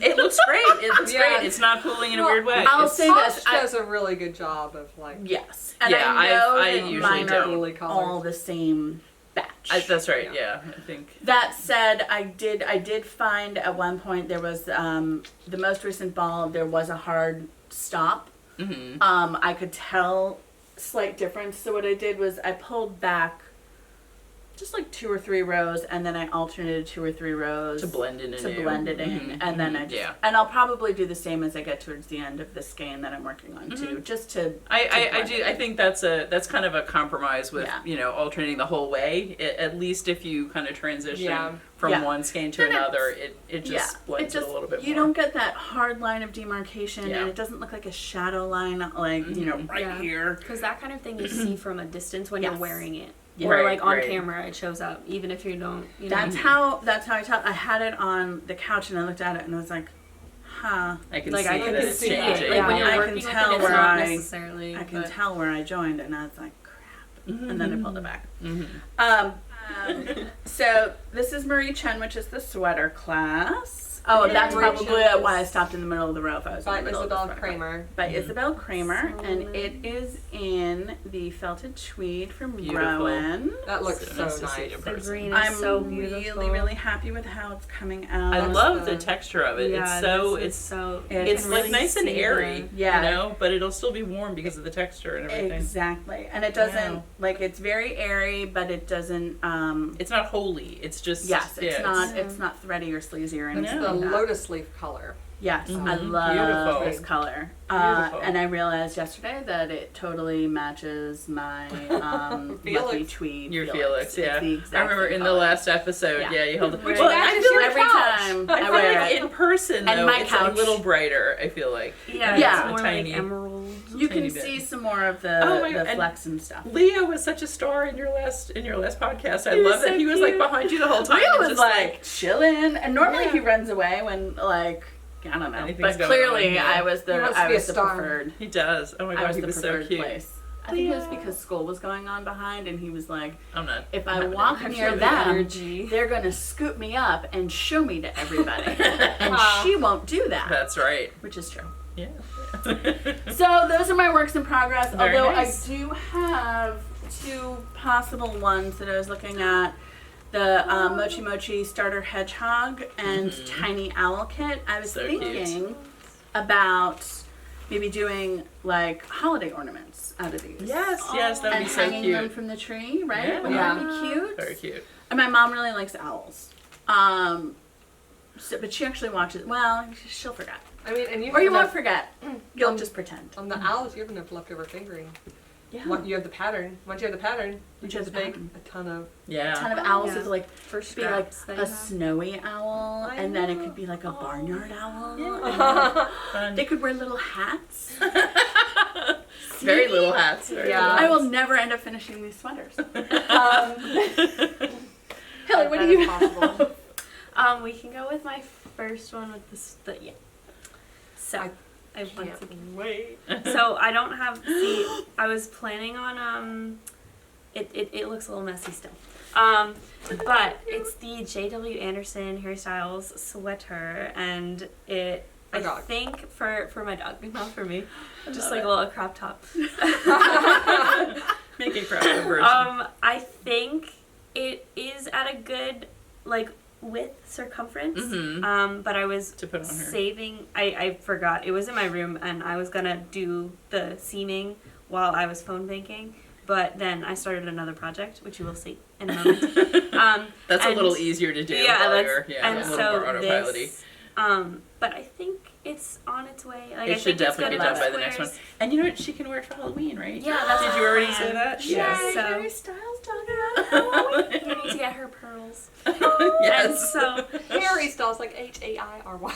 It looks great. It looks Yeah. great. It's not pooling in a weird way. I'll It's- say Tosh this. does a really good job of like. Yes, and Yeah, I know I that usually mine don't. are Fully colored. all the same batch. that's right. Yeah, I think. That said, I did find at one point there was the most recent ball. There was a hard stop. Mm-hmm. I could tell slight difference. So what I did was I pulled back just like 2 or 3 rows, and then I alternated 2 or 3 rows To blend it in. and then I just, yeah. and I'll probably do the same as I get towards the end of the skein that I'm working on too, just to. I blend do. it I in. think that's kind of a compromise with Yeah. alternating the whole way. At least if you kind of transition Yeah. from Yeah. one skein to Then another, it just Yeah, blends it a little bit you more. don't get that hard line of demarcation, Yeah. and it doesn't look like a shadow line, like right Yeah. here. Because that kind of thing you see from a distance when you're Yes. wearing it. Yeah. Or Right, like on right. camera, it shows up, even if you don't. You know. That's how I tell. I had it on the couch, and I looked at it, and I was like, huh. I can Like see I that can it's see changing. it. Like when you're I can working with tell it, it's where not I- necessarily. I can but- tell where I joined, and I was like, crap. And then I pulled it back. Mhm. So this is Mariechen, which is the sweater class. Oh, Yeah, that's Mariechen probably is- why I stopped in the middle of the row. If I was in By the middle of the Isabell sweater. Kraemer. By Isabell Kraemer, and Solid. it is in the felted tweed from Beautiful. Rowan. That looks So so nice to see it in nice. The person. green is I'm so really, beautiful. really happy with how it's coming out. I That's love the- the texture of it. Yeah, It's so this is it's so. It's you it's can like really nice and see airy, the- Yeah. but it'll still be warm because of the texture and everything. Exactly, and it doesn't Yeah. like it's very airy, but it doesn't. It's not holy. It's just Yes, it's yeah, not. It's not thready or sleazy or It's anything. the like that. lotus leaf color. Yes, I Mhm. love Beautiful. this color. Beautiful. And I realized yesterday that it totally matches my Felix. fluffy tweed. Your Felix, yeah. It's the I exact remember same in the color. last episode, Yeah. yeah, you held it. Which Well, matches I feel your like every couch. time I I feel wear like it. in person And though, my it's couch. a little brighter. I feel like. Yeah, Yeah. it's more Tiny. like emerald. You can tiny bit. see some more of the, Oh my the God, and- flex and stuff. Leo was such a star in your last podcast. I He was love that so he was like cute. behind you the whole time. Leo and was just like chilling, and normally Yeah. he runs away when like I don't know, Anything's but going clearly on, yeah. I was He the wants to be a star. preferred. he does. Oh my I god, was he the was so preferred cute. place. I think it was Leo. because school was going on behind, and he was like, I'm not. if I having walk it. near the them, energy. they're gonna scoop me up and show me to everybody, and Aw. she won't do that, That's right. which is true. Yeah. So those are my works in progress. Very although nice. I do have two possible ones that I was looking at. The MochiMochi Starter Hedgehog and Tiny Owl Kit. I was So thinking about maybe doing like holiday ornaments out of these. Yes, that would And be so hanging them cute. from the tree, right? Yeah. Wouldn't that be cute? Very cute. And my mom really likes owls. But she actually watches. Well, she'll forget. I mean, and you Or you have won't enough- forget. You'll just pretend. On the owls, you have enough leftover fingering. Yeah. You have the pattern. Once you have the pattern, you Once you have just the make pattern. a ton of. Yeah. A ton of owls Yeah. is like For be like scraps that you a have. snowy owl, I and then it know. could be like a barnyard owl. Yeah. And they could wear little hats. Very See? little hats. Very Yeah. little I will hats. never end up finishing these sweaters. Hilly, what do you possible? We can go with my first one with yeah. So I have one second. Wait. So I don't have. See, I was planning on It looks a little messy still. But it's the J.W. Anderson hairstyles sweater, and it. I dog. think for my dog, not for me, just like a little crop top. Make it crop version. I think it is at a good like width circumference. Mhm. But I was To put on her. saving. I forgot it was in my room, and I was gonna do the seaming while I was phone banking. But then I started another project, which you will see in a moment. That's a and- little easier to do. Yeah, while that's you're, and a little so more autopilot-y. this. But I think it's on its way. Like, I It should think it's definitely good get done by enough the next one. squares. And you know what? She can wear it for Halloween, right? Yeah, that's Did the you already plan. say that? Yeah. Yes. So- Harry Styles dog. You need to get her pearls. Yes. And so Harry Styles, like H-A-I-R-Y.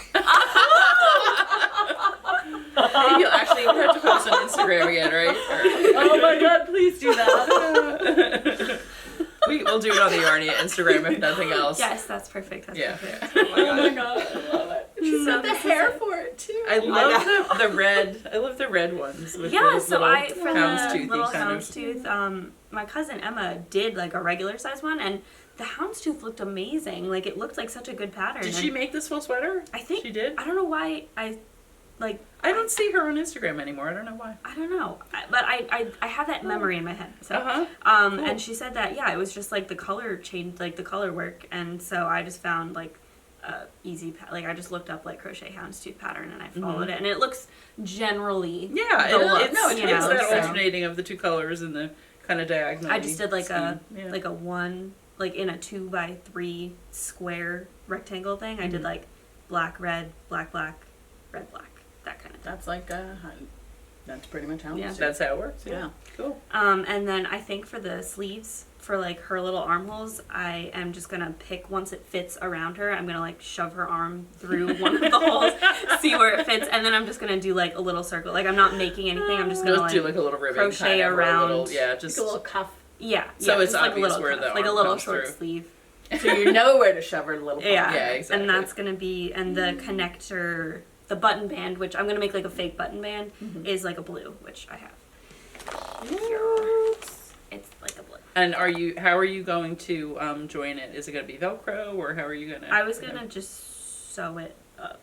You'll actually have to post on Instagram again, right? Oh my God! Please do that. We'll do it on the Yarnia Instagram if nothing else. yes, that's perfect. That's Yeah. perfect. Oh my Oh my God. God! I love it. So She's got the this is hair it. for it too. I love the red. I love the red ones. With Yeah, the so little I for the houndstoothy little kind of. houndstooth, my cousin Emma did like a regular size one, and the houndstooth looked amazing. Like it looked like such a good pattern. Did and she make this full sweater? I think She did. I don't know why I I don't see her on Instagram anymore. I don't know why. I don't know, but I have that memory in my head. So Uh-huh. Cool. and she said that it was just like the color changed, like the color work, and so I just found like easy like I just looked up like crochet houndstooth pattern and I followed it, and it looks generally Yeah, the it looks, no, it you takes know, that so- alternating of the two colors and the kind of diagonal. I just did like a yeah. like a one like in a 2x3 square rectangle thing. I did like black, red, black, black, red, black, that kind of thing. That's like that's pretty much how. Yeah. it's That's how it works. Yeah. Cool. And then I think for the sleeves, for like her little armholes, I am just gonna pick once it fits around her. I'm gonna like shove her arm through one of the holes, see where it fits, and then I'm just gonna do like a little circle. Like I'm not making anything. I'm just gonna Just do like a little ribbon crochet kind of, or a around. little, yeah, Like just a little cuff, yeah. So yeah, it's just like a obvious little where cuff, the like a arm little comes short through. sleeve. so you know where to shove her little. Yeah. paw. Yeah, exactly. And that's gonna be and the connector, the button band, which I'm gonna make like a fake button band, is like a blue, which I have. It's like a blue. And how are you going to join it? Is it going to be Velcro or how are you going to? I was gonna just sew it up.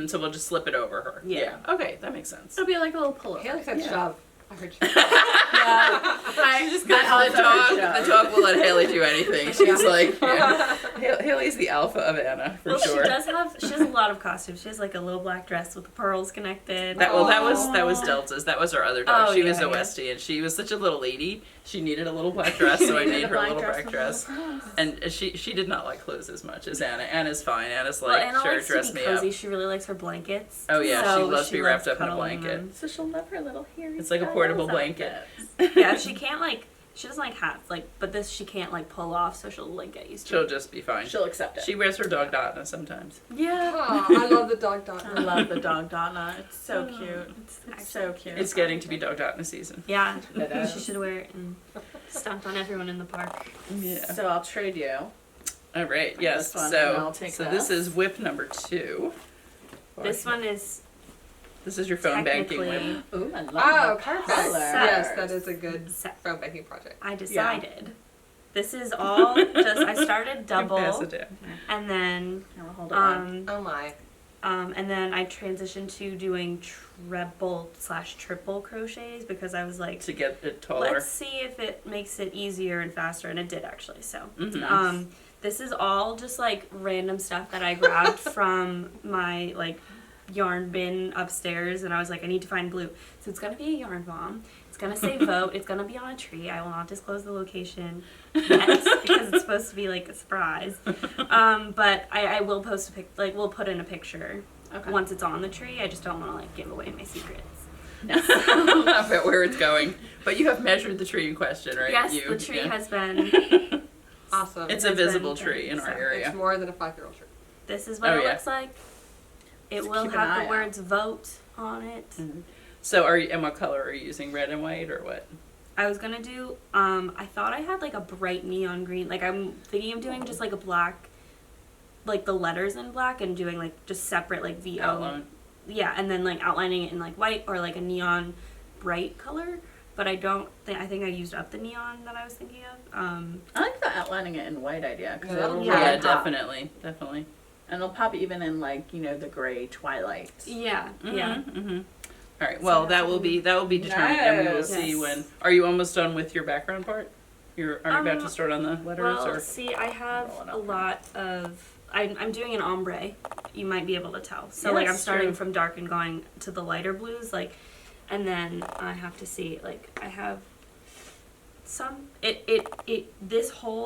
So we'll just slip it over her. Yeah. Okay, that makes sense. It'll be like a little pullover. Haley said Yeah. shove. I heard shove. I She's I also heard the dog will let Haley do anything. She's like, yeah. Haley's the alpha of Anna for Well, sure. she has a lot of costumes. She has like a little black dress with the pearls connected. That was Delta's. That was our other dog. Oh, She was yeah, a yeah. Westie, and she was such a little lady. She needed a little black dress, so I made her a little black dress. And she did not like clothes as much as Anna. Anna's fine. Anna's Well, like, Anna sure, likes dress to be me cozy. up. She really likes her blankets. Oh yeah, so she loves to be wrapped up in a cuddling blanket. them. So she'll love her little hairy. It's like a portable blanket. Yeah, she can't like. She doesn't like hats, like, but this she can't like pull off, so she'll like get used to She'll it. just be fine. She'll accept it. She wears her dog Dotna sometimes. Yeah. Oh, I love the dog dog. I love the dog Donna. It's so cute. It's so cute. It's getting to be dog Dotna season. Yeah. It is. She should wear it and stomp on everyone in the park. Yeah. So I'll trade you. All right. Yes. This one, and I'll take this is whip number 2. This one is This is your phone banking technically. whip. Ooh, I love Oh, the perfect. colors. Yes, that is a good So, phone banking project. I decided. This is all just. I started You can pass double, it down. and then Now, hold on. Oh my. And then I transitioned to doing treble/triple crochets because I was like, To get it taller. let's see if it makes it easier and faster, and it did actually. So, Mhm. this is all just like random stuff that I grabbed from my like yarn bin upstairs, and I was like, I need to find blue. So it's gonna be a yarn bomb. It's gonna say vote. It's gonna be on a tree. I will not disclose the location yet because it's supposed to be like a surprise. But I will post a we'll put in a picture Okay. once it's on the tree. I just don't want to like give away my secrets. About where it's going. But you have measured the tree in question, right? Yes, You- the tree yeah. has been. Awesome. It's a has been visible done, tree in our so area. It's more than a 5-year-old tree. This is what Oh, it yeah. looks like. It Just will keep an have eye the out. words vote on it. So and what color are you using? Red and white or what? I was gonna do, I thought I had like a bright neon green. Like I'm thinking of doing just like a black, like the letters in black and doing like just separate like VO. Outline. Yeah, and then like outlining it in like white or like a neon bright color. But I think I used up the neon that I was thinking of. I like the outlining it in white idea because Yeah. it'll Yeah. really Yeah, pop. definitely. Definitely. And it'll pop even in like the gray twilight. Yeah, yeah. Mm-hmm. All right. Well, that will be determined, and we will Nice. see Yes. when. Are you almost done with your background part? Are you about to start on the letters? Well, or? see, I have Roll it a up. lot of. I'm doing an ombre. You might be able to tell. So like I'm Yes, starting true. from dark and going to the lighter blues, like, and then I have to see like I have some.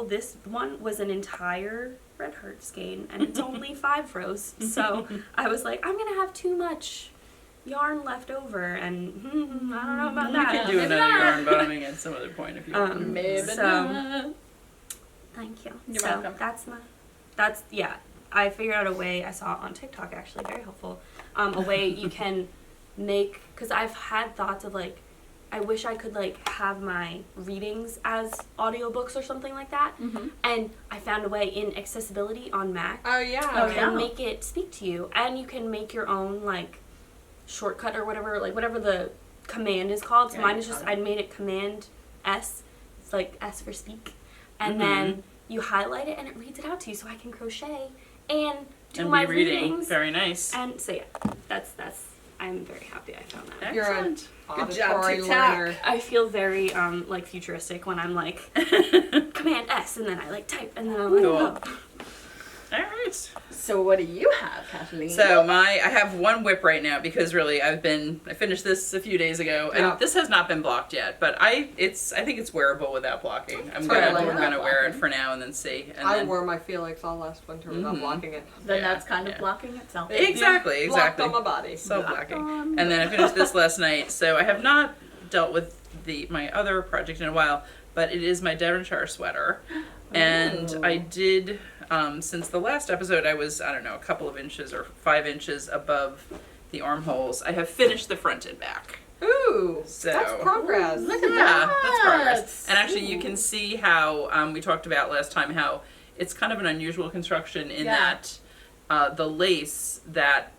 This one was an entire red heart skein, and it's only 5 rows. So I was like, I'm gonna have too much yarn left over, and I don't know about You that. can do Maybe another not. yarn bombing at some other point if you want. Maybe so- not. Thank you. You're so welcome. that's yeah. I figured out a way. I saw it on TikTok actually, very helpful. A way you can make, because I've had thoughts of like, I wish I could like have my readings as audiobooks or something like that. Mm-hmm. And I found a way in accessibility on Mac. Oh, yeah. Oh, You yeah. can make it speak to you, and you can make your own like shortcut or whatever, like whatever the command is called. So Yeah, mine you is just got it. I made it Command S. It's like S for speak, and Mhm. then you highlight it and it reads it out to you, so I can crochet and do And my be reading. readings. Very nice. And so yeah, that's. I'm very happy I found that. You're an Excellent. Good job, auditory TikTok. learner. I feel very like futuristic when I'm like Command S, and then I like type, and then I'm like, Cool. oh. All right. So what do you have, Kathleen? So I have one whip right now because really I finished this a few days ago and Yeah. this has not been blocked yet, but I think it's wearable without blocking. I'm Totally gonna without wear it blocking. for now and then see. And I then, wore my Felix all last winter without Mhm. blocking it. Then yeah, that's kind of yeah. blocking itself. Exactly, Blocked exactly. on my body. So Blocked blocking. on. And then I finished this last night, so I have not dealt with my other project in a while, but it is my Devonshire sweater. And Ooh. I did, since the last episode, I was, I don't know, a couple of inches or 5 inches above the armholes. I have finished the front and back. Ooh, So that's progress. Look at yeah, that. that's progress. And actually, you can see how we talked about last time how it's kind of an unusual construction in Yeah. that the lace that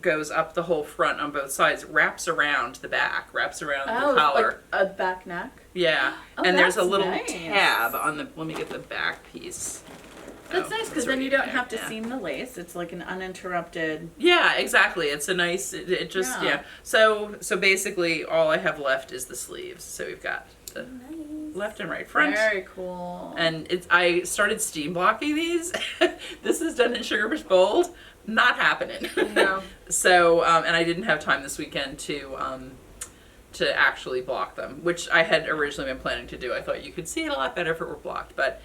goes up the whole front on both sides wraps around the back, wraps around Oh, the collar. like a back neck. Yeah, Oh, and there's a that's little nice. tab on the. Let me get the back piece. That's Oh, nice it's because then already you don't there, have to yeah. seam the lace. It's like an uninterrupted. Yeah, exactly. It's a nice. It just Yeah. yeah. So basically, all I have left is the sleeves. So we've got the Nice. left and right front. Very cool. And I started steam blocking these. This is done in Sugarbush Bold. Not happening. No. So, and I didn't have time this weekend to actually block them, which I had originally been planning to do. I thought you could see it a lot better if it were blocked, but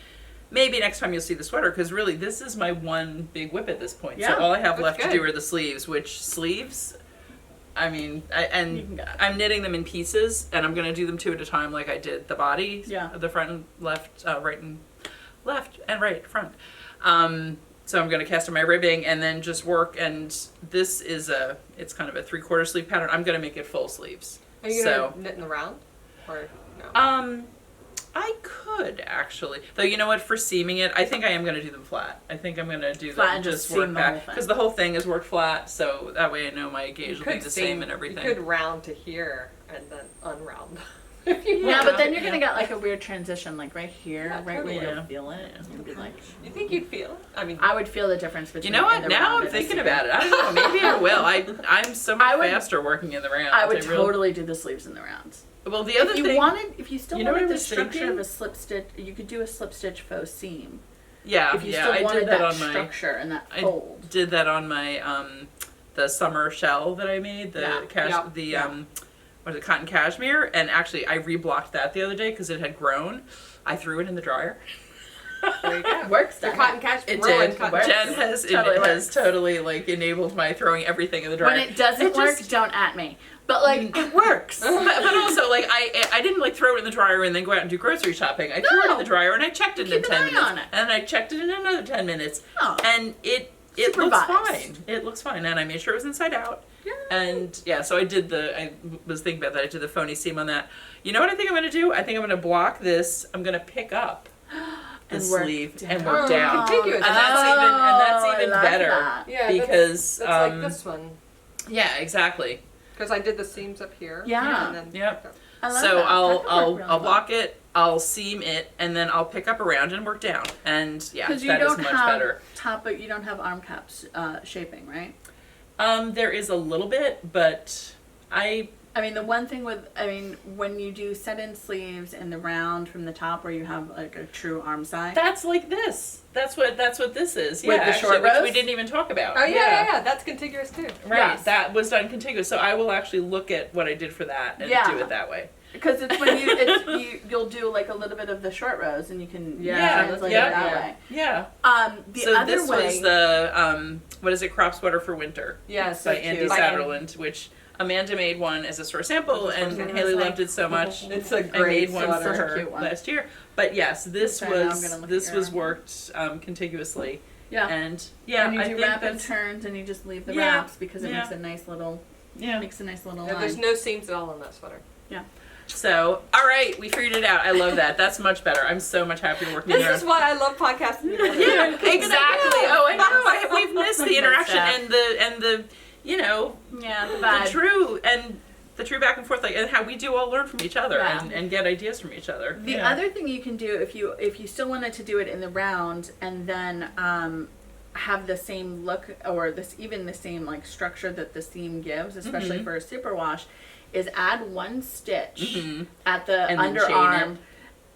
maybe next time you'll see the sweater, because really this is my one big whip at this point. Yeah, So all I have that's left to good. do are the sleeves, which sleeves, I mean, You can go. I'm knitting them in pieces, and I'm going to do them 2 at a time like I did the body, Yeah. the front and left, left and right front. So I'm going to cast on my ribbing and then just work, and this is it's kind of a 3/4 sleeve pattern. I'm going to make it full sleeves. Are you So- gonna knit in the round, or no? I could actually, though. You know what? For seaming it, I think I am going to do them flat. I think I'm going to do Flat them and just work seam the whole back thing. because the whole thing is worked flat. So that way I know my gauge will be the same and everything. You could round to here and then unround. if you Yeah, want. but then you're gonna get like a weird transition, like right here, Yeah, right where totally. you Yeah. feel it. It's gonna be like, You think you'd feel it? I mean, I would feel the difference between. You know what? in the Now round I'm and the thinking sleeve. about it. I don't know. Maybe I will. I'm so much I would- faster working in the round. I would totally do the sleeves in the rounds. Well, the other If you thing. wanted, if you still You know what wanted I the was structure thinking? of a slip stitch, you could do a slip stitch faux seam. Yeah, If you yeah. still I wanted did that that on my. structure and that I fold. did that on my the summer shell that I made. The Yeah. what is it, cotton cashmere, and actually I reblocked that the other day because it had grown. I threw it in the dryer. there you go. Works. The then. cotton cash. It Merlin did. cotton Works. cash. Jen has Totally it has works. totally like enabled my throwing everything in the dryer. When it doesn't It work, just- don't at me. But like it works. but also like I didn't like throw it in the dryer and then go out and do grocery shopping. I threw it in No. the dryer and I checked it in Keep an 10 eye minutes. on it. And I checked it in another 10 minutes. Oh. And it looks Supervised. fine. It looks fine. And I made sure it was inside out. And yeah, so I was thinking about that. I did the phony seam on that. You know what I think I'm going to do? I think I'm going to block this. I'm going to pick up the And work sleeve down. and work Oh, down. contiguous. And that's I even love better. that. Yeah, because that's like this one. yeah, exactly. Because I did the seams up here. Yeah. And then, Yep. I love So that. I'll That could work really I'll well. block it, I'll seam it, and then I'll pick up around and work down. And yeah, Because you that is don't much have better. you don't have arm caps shaping, right? There is a little bit, but I mean, the one thing when you do set-in sleeves in the round from the top where you have like a true arm side. that's like this. That's what this is. With Yeah, the actually, short which rows? we didn't even talk about. Oh yeah. That's contiguous too. Right. Yes. That was done contiguous. So I will actually look at what I did for that and Yeah. do it that way. Because it's when you'll do like a little bit of the short rows and you can Yeah, translate yeah, it that yeah. way. Yeah. The so other this way, was the what is it? Crop sweater for winter. Yes. By so Andy cute. Satterland, which Amanda made one as a store sample, As a store and sample. Haley It's like- loved it so much. It's a I great made one sweater. for Such a her cute one. last year. But yes, this Sorry, now I'm was gonna look this at was your worked contiguously, yeah. and yeah, and you I do think wrap and that's turns and you just leave the Yeah, wraps because it yeah. makes a nice little yeah. Yeah, there's no seams at all in that sweater. So all right, we figured it out. I love that. That's much better. I'm so much happier working This around. is why I love podcasting. Yeah, exactly. Oh, I know. We've missed the Miss interaction that. and the you know Yeah, the the vibe. true back and forth, like, and how we do all learn from each other Yeah. and get ideas from each other. The Yeah. other thing you can do if you still wanted to do it in the round and then have the same look or the same like structure that the seam gives, especially Mhm. for a superwash, is add one stitch Mhm. at the And then chain underarm.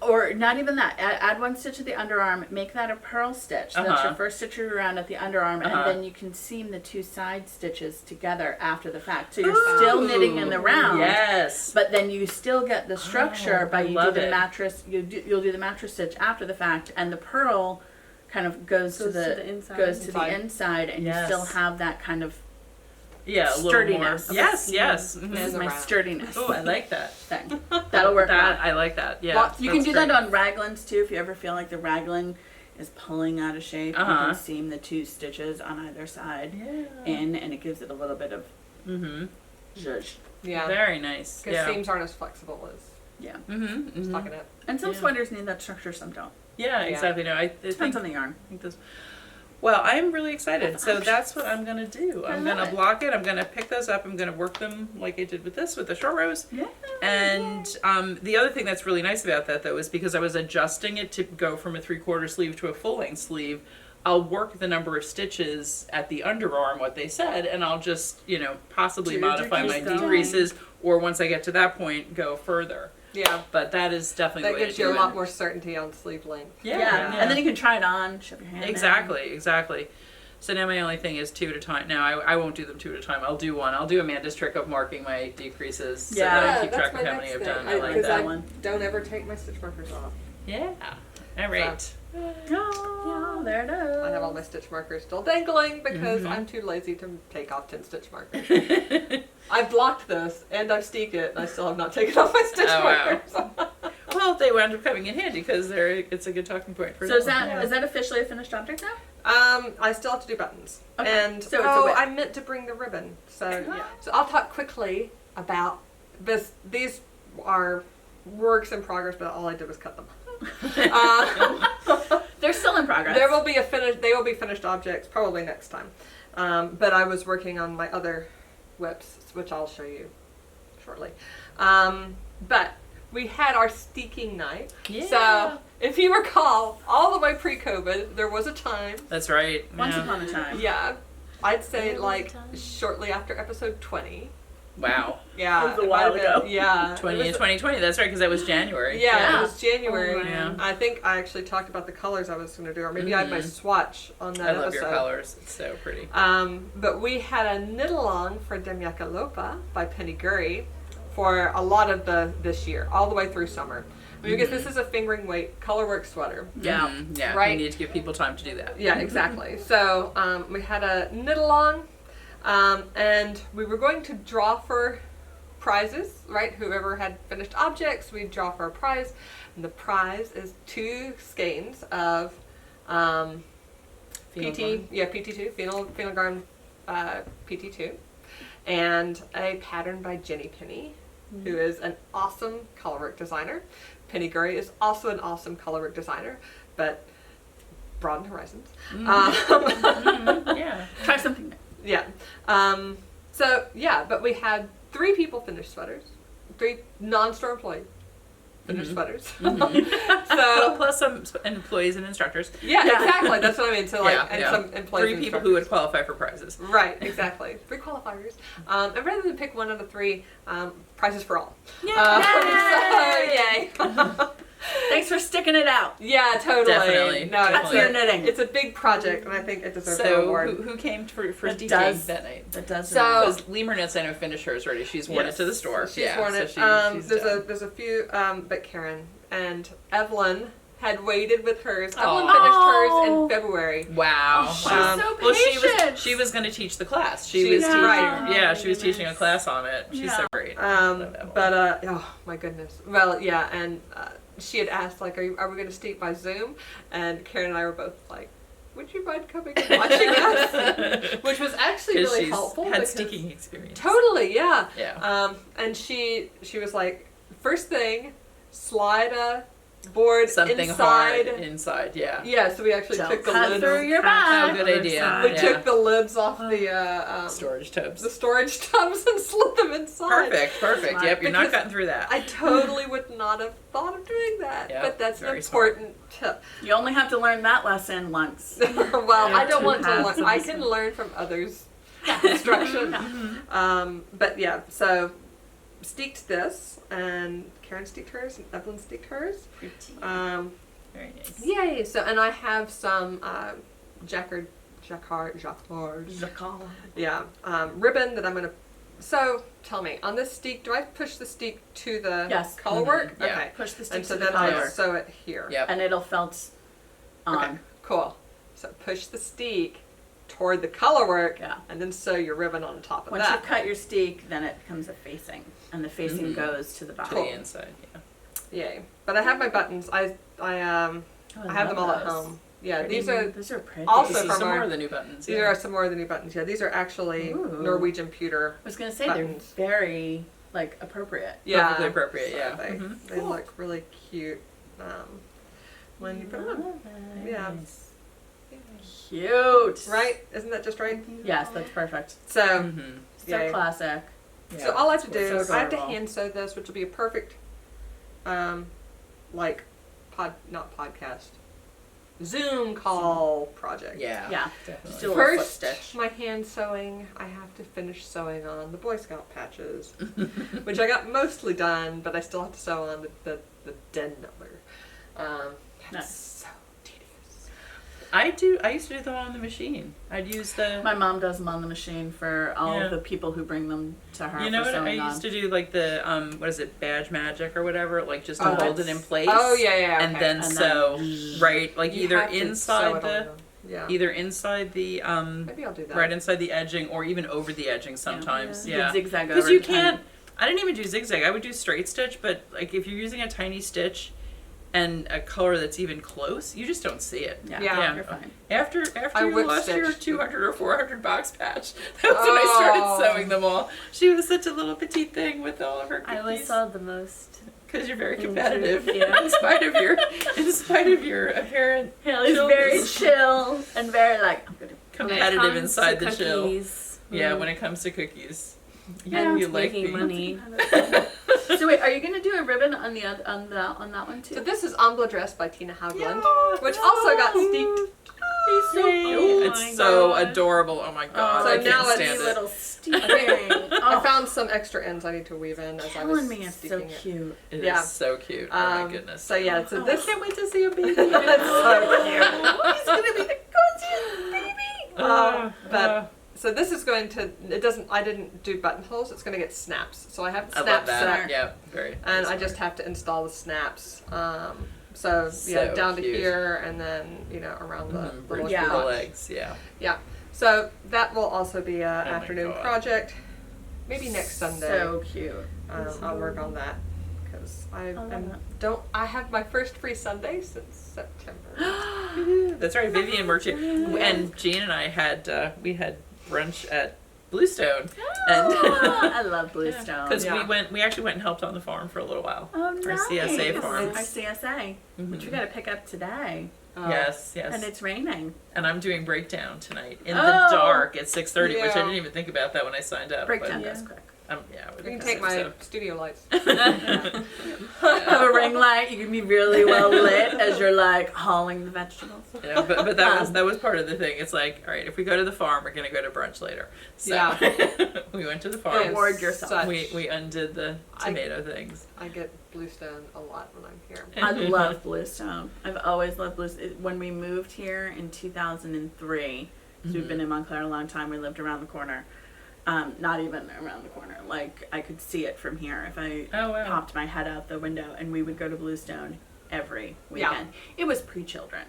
Or not even that. Add one stitch at the underarm. Make that a purl stitch. So that's Uh-huh. your first stitch around at the underarm, Uh-huh. and then you can seam the two side stitches together after the fact. So you're still knitting in the round. Yes. But then you still get the structure Oh, by I you do love the it. mattress. You'll do the mattress stitch after the fact, and the purl kind of goes to the inside. inside, and you Yes. still have that kind of Yeah, a little more. sturdiness. Yes, yes. Mhm. This is my around. sturdiness Oh, I like that. thing. That'll work. That well. I like that. Yeah. Well, you can that's do great. that on raglans too. If you ever feel like the raglan is pulling out of shape, you Uh-huh. can seam the two stitches on either side Yeah. in, and it gives it a little bit of Mhm. zhuzh. Yeah. Very nice. Because Yeah. seams aren't as flexible as Yeah, Mhm. Mhm. stocking it. and some Yeah. sweaters need that structure, some don't. Yeah, exactly. No, I Depends think on the yarn. this. Well, I'm really excited. That's So options. that's what I'm gonna do. I I'm love gonna it. block it. I'm gonna pick those up. I'm gonna work them like I did with this, with the short rows. Yeah. And the other thing that's really nice about that, though, is because I was adjusting it to go from a 3/4 sleeve to a full-length sleeve, I'll work the number of stitches at the underarm, what they said, and I'll just, possibly Do your modify my decrease. decreases, or once I get to that point, go further. Yeah. But that is definitely That the way gives to you do a it. lot more certainty on sleeve length. Yeah. And then you can try it on, shove your hand in. Exactly. So now my only thing is 2 at a time. Now I won't do them 2 at a time. I'll do one. I'll do Amanda's trick of marking my decreases so that I keep track of how many I've done. I like because that. I one. don't ever take my stitch markers off. Yeah. All right. Oh, there it is. I have all my stitch markers still dangling because Mhm. I'm too lazy to take off 10 stitch markers. I've blocked this and I've steeked it and I still have not taken off my stitch Oh, wow. markers. Well, they wound up coming in handy because it's a good talking point for So is them. that officially a finished object now? I still have to do buttons. Okay, And so it's a whip. I meant to bring the ribbon. So I'll talk quickly about this. These are works in progress, but all I did was cut them. They're still in progress. There will be they will be finished objects probably next time. But I was working on my other whips, which I'll show you shortly. But we had our steeking night. Yeah. So if you recall, all the way pre-COVID, there was a time. That's right. Once yeah. upon a time. Yeah, I'd say There was like a time. shortly after episode 20. Wow. Yeah, It was a it while might have ago. been- Yeah, 20 it was- and 2020. That's right, because that was January. Yeah, Yeah. it was January. Oh, man. I think I actually talked about the colors I was going to do, or maybe I had my Mhm. swatch on that I episode. love your colors. It's so pretty. But we had a knit along for Damejakka Loppa by Pinneguri for a lot of this year, all the way through summer. Because this is a fingering weight colorwork sweater. Yeah. Yeah. Right. We need to give people time to do that. Yeah, exactly. So we had a knit along, and we were going to draw for prizes, right? Whoever had finished objects, we'd draw for a prize. And the prize is 2 skeins of PT, PT2, Phenol Garn PT2, and a pattern by Jenny Penny, who is an awesome colorwork designer. Pinneguri is also an awesome colorwork designer, but broaden horizons. Yeah. Try something new. Yeah. But we had 3 people finish sweaters, 3 non-store employees finish sweaters. So Plus some employees and instructors. yeah, exactly. That's what I mean. So like, Yeah, and yeah. some employees. 3 and people who would instructors. qualify for prizes. Right, exactly. 3 qualifiers. And rather than pick 1 out of 3, prizes for all. Yay! Yay! Thanks for sticking it out. Yeah, totally. Definitely. No, That's your knitting. it's a big project, and I think it deserves an So award. who came for It steeking does. that night? That does. So- Because Lemur Knits, I know, finished hers already. She's worn Yes. it to the store. She's yeah, worn so it. she's done. There's a few, but Karen and Evelyn had waited with hers. Evelyn Aw. finished hers in February. Wow. She's wow. so Well, patient. she was going to teach the class. She was was teaching. right. Yeah, she was teaching a class on it. She's so Yeah. great. Oh my goodness. Well, yeah, and she had asked like, are we going to steep by Zoom? And Karen and I were both like, would you mind coming and watching us? Which was actually Because really she's helpful. had because- steeking experience. Totally, yeah. Yeah. And she was like, first thing, slide a board Something inside. hard inside. Yeah. Yeah, so we actually Don't took the cut lids. through your Oh, back. good idea. We Yeah. took the lids off the Storage tubs. the storage tubs and slid them inside. Perfect. Smart. Yep, you're not Because cutting through that. I totally would not have thought of doing that, Yeah, but that's an very smart. important tip. You only have to learn that lesson once. Well, I don't want to have learn. some I can learn from others' instruction. But yeah, so steeked this, and Karen steeked hers, and Evelyn steeked hers. Very nice. Yay! So, and I have some jacquard, yeah, ribbon that I'm gonna. So, tell me, on this steek, do I push the steek to the Yes. collar work? Yeah. Okay. Push the And stick so to the then I collar, sew it here. Yep. and it'll felt on. Okay. Cool. So push the steek toward the color work, Yeah. and then sew your ribbon on top of Once that. you cut your steek, then it becomes a facing, and the facing Mhm. goes to the To bottom. the inside. Yeah. Yay! But I have my buttons. I have them all at home. Yeah, these are those are pretty. also This is from some our- more of the new buttons. these yeah. are some more of the new buttons. Yeah, these are actually Ooh. Norwegian pewter. I was gonna say buttons. they're very like appropriate. Yeah, Perfectly appropriate, so yeah. They, Mhm. they look really cute when you put them on. Yeah. Cute. Right? Isn't that just right? Yes, that's perfect. So, Mm-hmm. So Yay. classic. so all I have to do So is I have to adorable. hand sew this, which will be a perfect, like, not podcast, Zoom call project. Yeah. Yeah. Definitely. Just do a little foot First, stitch. my hand sewing, I have to finish sewing on the Boy Scout patches, which I got mostly done, but I still have to sew on the den number. That's Nice. so tedious. I used to do them on the machine. I'd use the. My mom does them on the machine for all Yeah. of the people who bring them to her. You know for what? I sewing used on. to do like the what is it, badge magic or whatever, like just to Oh, hold it that's- in place. Oh, yeah, And okay. then And sew right, like You either have to sew inside it on the them. Yeah. either inside the Maybe I'll do that. right inside the edging or even over the edging sometimes. You Yeah. could zigzag over. Because you the can't. I didn't even do zigzag. I would do straight stitch, but like if you're using a tiny stitch and a color that's even close, you just don't see it. Yeah, Yeah. you're fine. After I you whip lost your stitched. 200 or 400 box patch, that was when I started Oh. sewing them all. She was such a little petite thing with all of her I always cookies. saw the most. Because you're very competitive, Yeah. in spite of your apparent Haley's chillness. very chill and very like I'm gonna. competitive When it comes inside to the chill. cookies, Yeah, when it comes to cookies, and you like making being money. So wait, are you gonna do a ribbon on that one too? So this is Embladress by Tina Hauglund, Yeah. which also got steeked. He's so cute. It's so adorable. Oh my god. So I now can't it's stand it. little steeping. I found some extra ends I need to weave in as I was Telling me it's so steeping it. cute. It Yeah. is so cute. Oh my goodness. So yeah, so Oh, this I can't wait to see a baby. it's so cute. He's gonna be the coziest baby. But so this is going to. I didn't do buttonholes. It's going to get snaps. So I have the I love snaps that. there, Yeah, very. and very I just smart. have to install the snaps. So yeah, So down to cute. here, and then around the little Yeah. the crotch. legs. Yeah. Yeah. So that will also be a my afternoon God. project. Maybe next Sunday. So cute. I'll work on that because I love don't. I have my first free Sunday since September. That's right. Vivian worked here, and Jean and I had we had brunch at Bluestone, and I love Bluestone. because Yeah. we actually went and helped on the farm for a little while. Oh, nice. Our CSA farm. Our CSA, which we got to pick up today, Yes, and it's raining. And I'm doing breakdown tonight in Oh. the dark at 6:30, which I Yeah. didn't even think about that when I signed up. Breakdown but, goes quick. yeah, You can take my studio lights. Have a ring light. You can be really well lit as you're like hauling the vegetables. Yeah, but that was part of the thing. It's like, all right, if we go to the farm, we're gonna go to brunch later. So Yeah. we went to the farm. Reward yourself. Such- We undid the tomato things. I get Bluestone a lot when I'm here. I love Bluestone. I've always loved Bluestone. When we moved here in 2003, because we've been in Montclair a long time, we lived around the corner. Not even around the corner. Like, I could see it from here if I Oh, wow. popped my head out the window, and we would go to Bluestone every weekend. It was pre-children.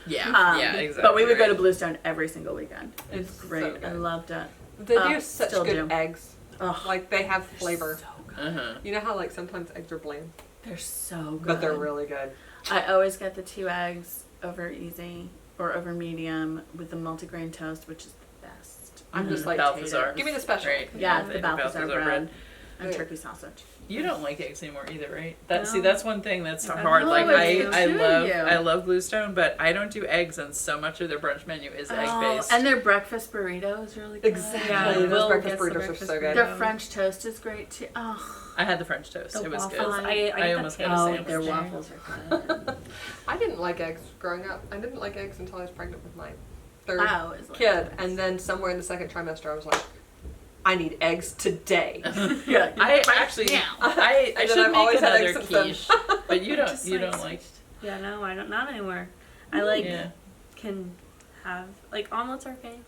Yeah, yeah, exactly. But we would go to right. Bluestone every single weekend. It was It's great. so good. I loved it. They do such still good do. eggs. Ugh, Like they have flavor. so good. Uh-huh. You know how like sometimes eggs are bland, They're so good. but they're really good. I always get the 2 eggs over easy or over medium with the multigrain toast, which is the best. I'm just like Balthazar. Give me the special. Right. Yeah, They the do Balthazar bread and Yeah. turkey sausage. You don't like eggs anymore either, right? See, No. that's one thing that's No, hard. Like it's I true, love you. I love Bluestone, but I don't do eggs, and so much of their brunch menu is egg based. And their breakfast burrito is really good. Exactly. Yeah, Those Will breakfast gets the burritos are breakfast so good. Their French toast is great too. Oh, I had the French toast. The It was waffles. good. I I get almost the got a taste. sandwich. their there. waffles are good. I didn't like eggs growing up. I didn't like eggs until I was pregnant with my third I always liked kid, eggs. and then somewhere in the second trimester, I was like, I need eggs today. Yeah, I actually I And then should I've make always had another eggs since then. quiche, but you don't Just, you like, don't like Yeah, no, I don't. Not anymore. I like yeah. can have like omelets are okay,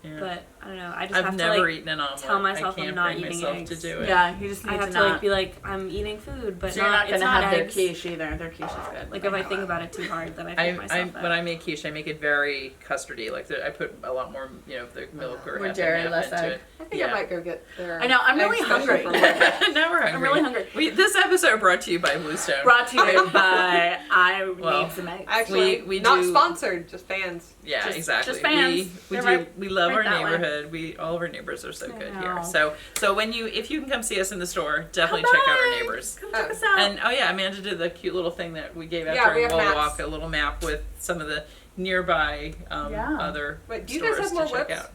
Yeah. but I don't know. I just I've have never to like eaten an omelet. tell myself I can't I'm not bring eating myself eggs. to do it. Yeah, you just need I have to to not. like be like I'm eating food, but so you're not it's gonna not have their eggs. quiche either. Their quiche is good. Like if I think about it too hard, then I pick myself up. when I make quiche, I make it very custardy. Like I put a lot more, the milk or More half dairy, and half less into egg. it. I think Yeah. I might go get their. I know, I'm really egg special hungry. from Woolfolk. Now we're hungry. I'm really hungry. This episode brought to you by Bluestone. Brought to you by I Well, need some eggs. Actually, we not do- sponsored, just fans. Yeah, Just- exactly. just fans. We They're do. right- We love right our that way. neighborhood. All of our neighbors are so I good know. here. So if you can come see us in the store, definitely Come check out our by. neighbors. Come check Oh. us out. And Amanda did the cute little thing that we gave out Yeah, we during have Wall maps. Walk, a little map with some of the nearby Yeah. other Wait, do you stores guys have to more check whips? out.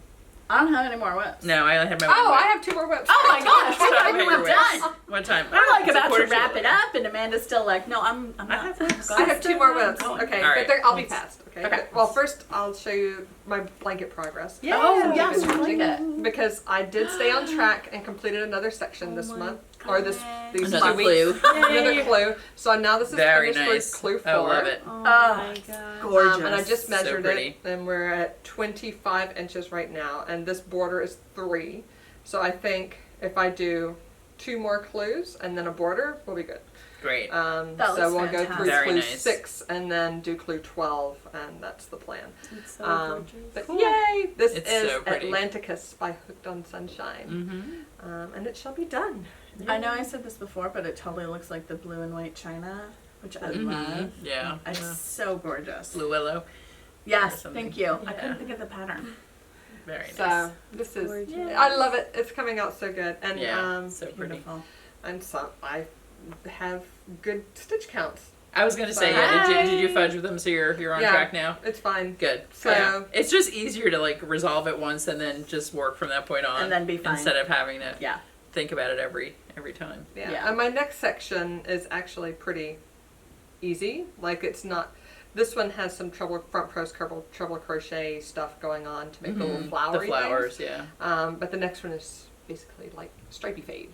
I don't have any more whips. No, I had my Oh, one I whip. have 2 more whips. Oh my gosh, What I time thought we are were your done. whips? What time? I'm like It's a about quarter to wrap to it up, and Amanda's still like, no, I'm not. I have whips. I have 2 more whips. Going. Okay, All right. but I'll be Let's- fast. Okay. Okay. Well, first I'll show you my blanket progress. Yeah. Oh, Yeah. yes, we like it. Because I did stay on track and completed another section this my month, or these Another 5 weeks. clue. Another clue. So now this is Very finished nice. with clue 4. I love it. Oh Oh, my god. Gorgeous. And I just So measured pretty. it, and we're at 25 inches right now, and this border is 3. So I think if I do 2 more clues and then a border, we'll be good. Great. That So looks we'll go through fantastic. Very clue nice. 6 and then do clue 12, and that's the plan. It's so But gorgeous. yay! This It's is so pretty. Atlanticus by Hooked on Sunshine, and it shall be done. I know I said this before, but it totally looks like the blue and white china, which I love. Yeah. It's so gorgeous. Blue willow. Yes, something. thank you. I Yeah. couldn't think of the pattern. Very nice. So this is, Gorgeous. I love it. It's coming out so good, and Yeah, so pretty. Beautiful. and so I have good stitch counts. I was gonna say, did you fudge with them so you're on Yeah. track now? It's fine. Good. So- Yeah. It's just easier to like resolve it once and then just work from that point on. And then be fine. Instead of having to Yeah. think about it every time. Yeah. Yeah. And my next section is actually pretty easy. Like it's not. This one has some treble crochet stuff going on to make the little flowery The flowers, things. yeah. But the next one is basically like stripey fade.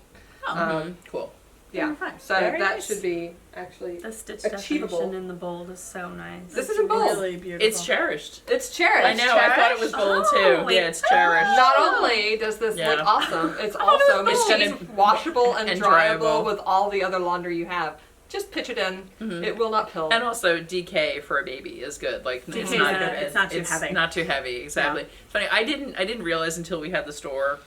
Cool. Yeah. Oh, nice. So Very that nice. should be actually The stitch achievable. definition in the bold is so nice. This is a bold. Really beautiful. It's cherished. It's cherished. I know. I thought it was bold too. wait. Yeah, it's cherished. Not only does this Yeah. look awesome, it's also It's machine gonna- washable and and dryable dryable. with all the other laundry you have. Just pitch it in. It will not pill. And also DK for a baby is good. Like it's DK, not yeah, it's not too heavy. Not too heavy, exactly. It's funny. I didn't realize until we had the store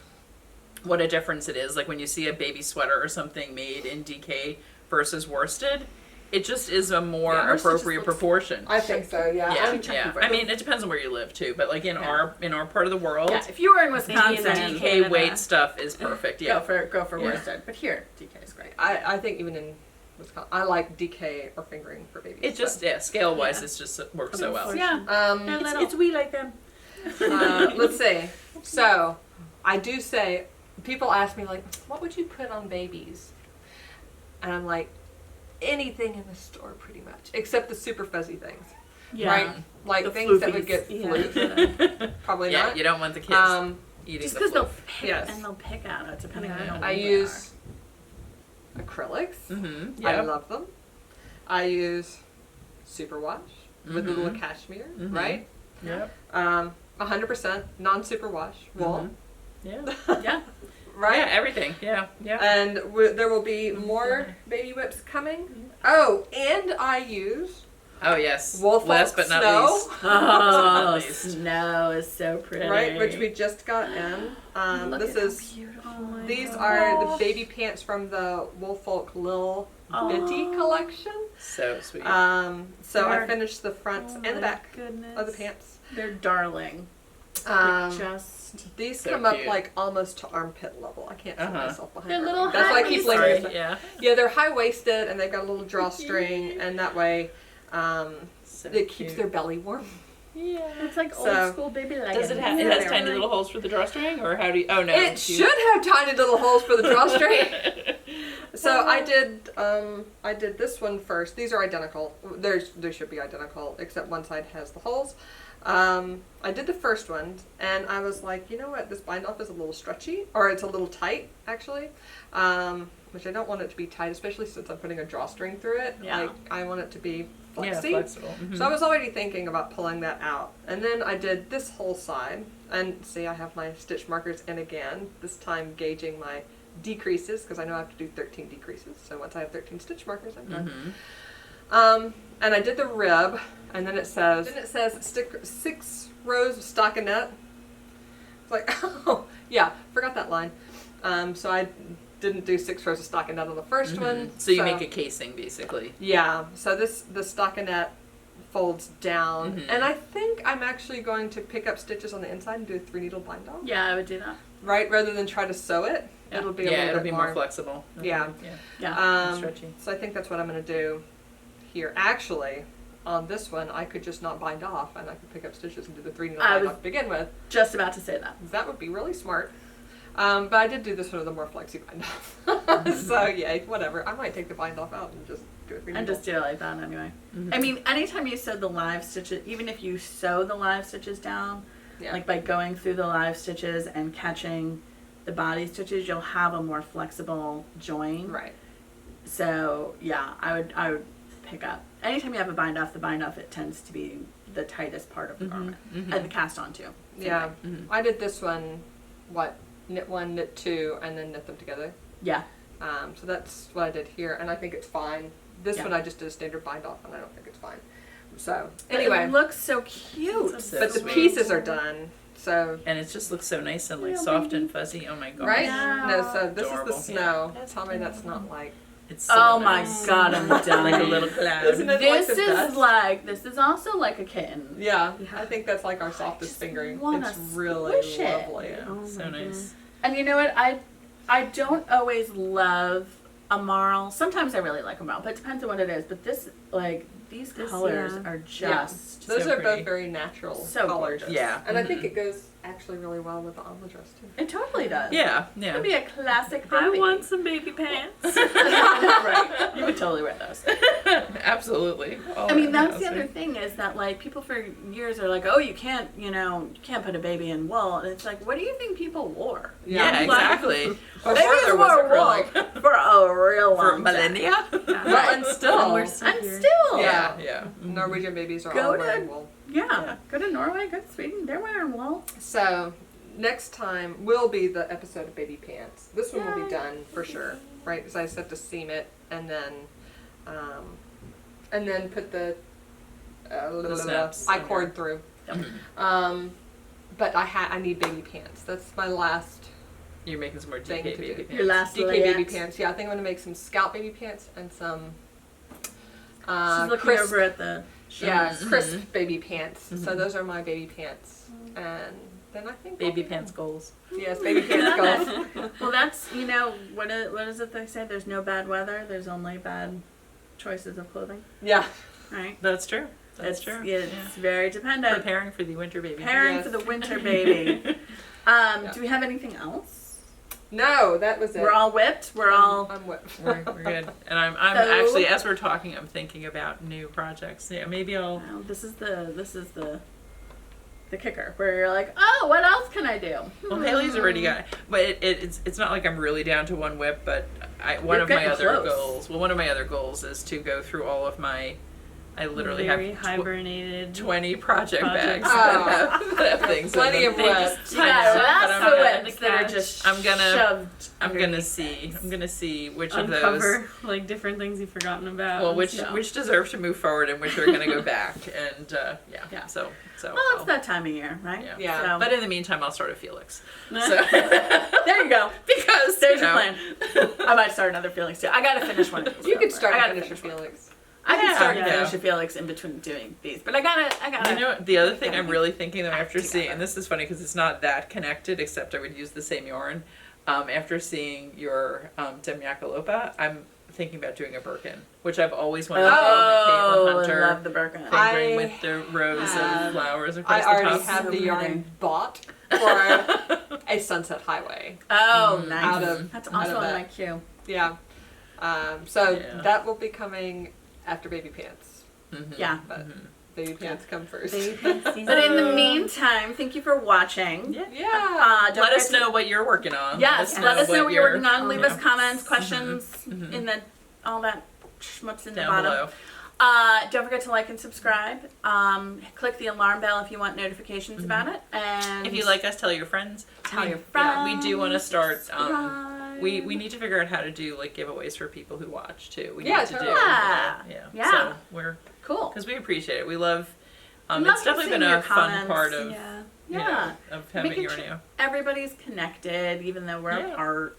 what a difference it is. Like when you see a baby sweater or something made in DK versus worsted, it just is a more Yeah, worsted just appropriate looks- proportion. I think so. Yeah. Yeah, I'm- yeah. I mean, it depends on where you live too. But like in our part of the world, Yeah, if you were in Maybe Wisconsin, in DK Canada. weight stuff is perfect. Yeah. go for Yeah. worsted. But here, DK is great. I think even in Wisconsin, I like DK or fingering for babies. It just scale wise, it's just works so well. Yeah. It's we like them. Let's see. So, I do say, people ask me like, what would you put on babies? And I'm like, anything in the store pretty much, except the super fuzzy things. Yeah. Right? Like The things that floofies. would get Yeah. floof. Probably Yeah, not. you don't want the kids eating Just the because they'll floof. pick Yes. and they'll pick at it depending Yeah. on how I old they use acrylics. Mm-hmm. I Yeah. love them. I use superwash with the little Mhm. cashmere, Mhm. right? Yep. 100% non-superwash wool, Yeah. are. Yeah. right? Yeah, everything. Yeah. Yeah. And there will be more baby whips coming. Oh, and I use Oh yes. Woolfolk Last but not Snow. least. Oh, least. snow is so pretty. right, which we just got in. Look This at how is beautiful. Oh my these gosh. are the baby pants from the Woolfolk Lille Bitte collection. So sweet. So I They're- finished the front Oh and the my back goodness. of the pants. They're darling. Um, Just These So come up cute. like almost to armpit level. I can't see Uh-huh. myself behind. They're her. little That's why I keep high-waisted. lingering. Sorry. Yeah. Yeah, they're high waisted and they've got a little drawstring, and that way So it keeps cute. their belly warm. Yeah. it's like So- old school baby leggings. Does it have? Yeah, It has they're tiny really- little holes for the drawstring, or how do you? Oh no. It should have tiny little holes for the drawstring. So I did this one first. These are identical. They should be identical, except one side has the holes. I did the first one, and I was like, you know what, this bind off is a little stretchy, or it's a little tight, actually, which I don't want it to be tight, especially since I'm putting a drawstring through it. Yeah. Like, I want it to be Yeah, flexy. flexible. Mhm. So I was already thinking about pulling that out. And then I did this whole side, and see, I have my stitch markers in again, this time gauging my decreases, because I know I have to do 13 decreases, so once I have 13 stitch markers, I'm done. Mhm. And I did the rib, and then it says 6 rows of stockinette. It's like, oh, yeah, forgot that line. So I didn't do 6 rows of stockinette on the first one. Mhm. So you make a casing basically. Yeah, so the stockinette folds down, Mhm. and I think I'm actually going to pick up stitches on the inside and do a 3-needle bind off, Yeah, I would do that. right? Rather than try to sew it, Yeah. it'll be a Yeah, little it'll bit be more flexible. Yeah. Yeah. Yeah. Stretchy. So I think that's what I'm going to do here. Actually, on this one, I could just not bind off, and I could pick up stitches and do the 3-needle I bind was- off to begin with. Just about to say that. That would be really smart. But I did do this one with a more flexy bind off. So yeah, whatever. I might take the bind off out and just do a 3-needle. And just do it like that anyway. Mhm. I mean, anytime you sew the live stitches, even if you sew the live stitches down, yeah. like by going through the live stitches and catching the body stitches, you'll have a more flexible join. right. So yeah, I would pick up. Anytime you have a bind off, it tends to be the tightest part of the garment. Mhm. And the cast on too. Same Yeah. thing. Mhm. I did this one, knit 1, knit 2, and then knit them together. Yeah. So that's what I did here, and I think it's fine. This Yeah. one I just did a standard bind off, and I don't think it's fine. So But anyway, it looks so cute. So but the sweet. pieces are done. So And it just looks so nice and like Yeah, soft baby. and fuzzy. Oh my god. right? Yeah. No, so this Adorable, is the snow. Tell me that's not like. It's so Oh my nice. god, I'm done. Like a little cloud. Isn't it This like the best? this is also like a kitten. Yeah, I think that's like our softest just fingering. wanna It's really squish it. lovely. Yeah, Oh so my nice. And you know what? I don't always love a marl. Sometimes I really like a marl, but it depends on what it is. But this, like, these colors are just Those so are pretty. both very natural So colors. gorgeous. Yeah. And I think it goes actually really well with the Embladress too. It totally does. Yeah, It yeah. could be a classic I baby. want some baby pants. Right. You would totally wear those. Absolutely. I mean, that's the other thing is that, like, people for years are like, oh, you can't put a baby in wool. And it's like, what do you think people wore? Yeah, exactly. Before Babies there was wore wool acrylic. for a real For long time. millennia. Well, and still. And we're still And here. still. Yeah. Yeah. Norwegian babies are Go all to- wearing wool. Yeah. Go to Norway, go to Sweden, they're wearing wool. So next time will be the episode of baby pants. This one will Yay. be done for sure, right? Because I just have to seam it and then put the snaps I on cord through. But I need baby pants. That's my last You're making some more thing DK to baby do. pants. Your last DK baby layette. pants. Yeah, I think I'm gonna make some scalp baby pants and some She's looking crisp, over at the yeah, shirts. crisp baby pants. So those are my baby pants. And then I think Baby I'll be pants done. goals. Yes, baby pants goals. Well, that's, what is it they say? There's no bad weather. There's only bad choices of clothing, Yeah. right? That's true. That's It's, true. It's very dependent. Preparing for the winter baby. Preparing Yes. for the winter baby. Yeah. Do we have anything else? No, that was it. We're all whipped. We're all. I'm whipped. We're good. And I'm So- actually, as we're talking, I'm thinking about new projects. Yeah, maybe I'll. Well, this is the kicker where you're like, oh, what else can I do? Well, Haley's already got, but it's not like I'm really down to one whip. But one You're of my getting other close. goals. Well, one of my other goals is to go through all of my. I literally Very have hibernated. 20 project bags Projects. that have things in Plenty them. of They whips. just You tie got up, lots but of I'm gonna- whips that are just I'm gonna- shoved. I'm gonna underneath see. things. I'm gonna see which of Uncover those. like different things you've forgotten about. Well, and which stuff. which deserve to move forward and which are gonna go back. And yeah. Yeah. So Well, I'll- it's that time of year, right? Yeah. Yeah. So, But in the meantime, I'll start a Felix. So there you go. because There's you your know, plan. I might start another Felix too. I gotta finish one of these. You could though. start I and gotta finish your one. Felix. I can start and Yeah. finish a Felix in between doing these, but I gotta. You know, the other thing I'm really thinking though, Act after seeing, together. and this is funny because it's not that connected, except I would use the same yarn. After seeing your Damejakka Loppa, I'm thinking about doing a Birkin, which I've always wanted to do. The Oh, Caitlin I Hunter love the Birkin. fingering I with the rows have- of flowers I across the already top. have So the yarn pretty. bought for a Sunset Highway. Oh, nice. Out of- That's out also of on that. my queue. Yeah. So Yeah. that will be coming after baby pants. Mhm. Yeah. But baby pants come first. Baby pants season. But in the meantime, thank you for watching. Yeah. Yeah. Don't Let us forget to- know what you're working on. Yes, let us know what you're working on. Leave you us know, comments, questions Mhm. in the all that schmutz in the down bottom. below. Don't forget to like and subscribe. Click the alarm bell if you want notifications about it. And If you like us, tell your friends. tell your Yeah, we friends. do want to start. subscribe. We need to figure out how to do like giveaways for people who watch too. We Yeah, need to totally. do. Yeah. Yeah. So we're cool. because we appreciate it. We love. Love It's definitely seeing been your a fun comments. part of Yeah. you Yeah. know, of having Making Yarnia. Everybody's connected, even though we're Yeah. apart.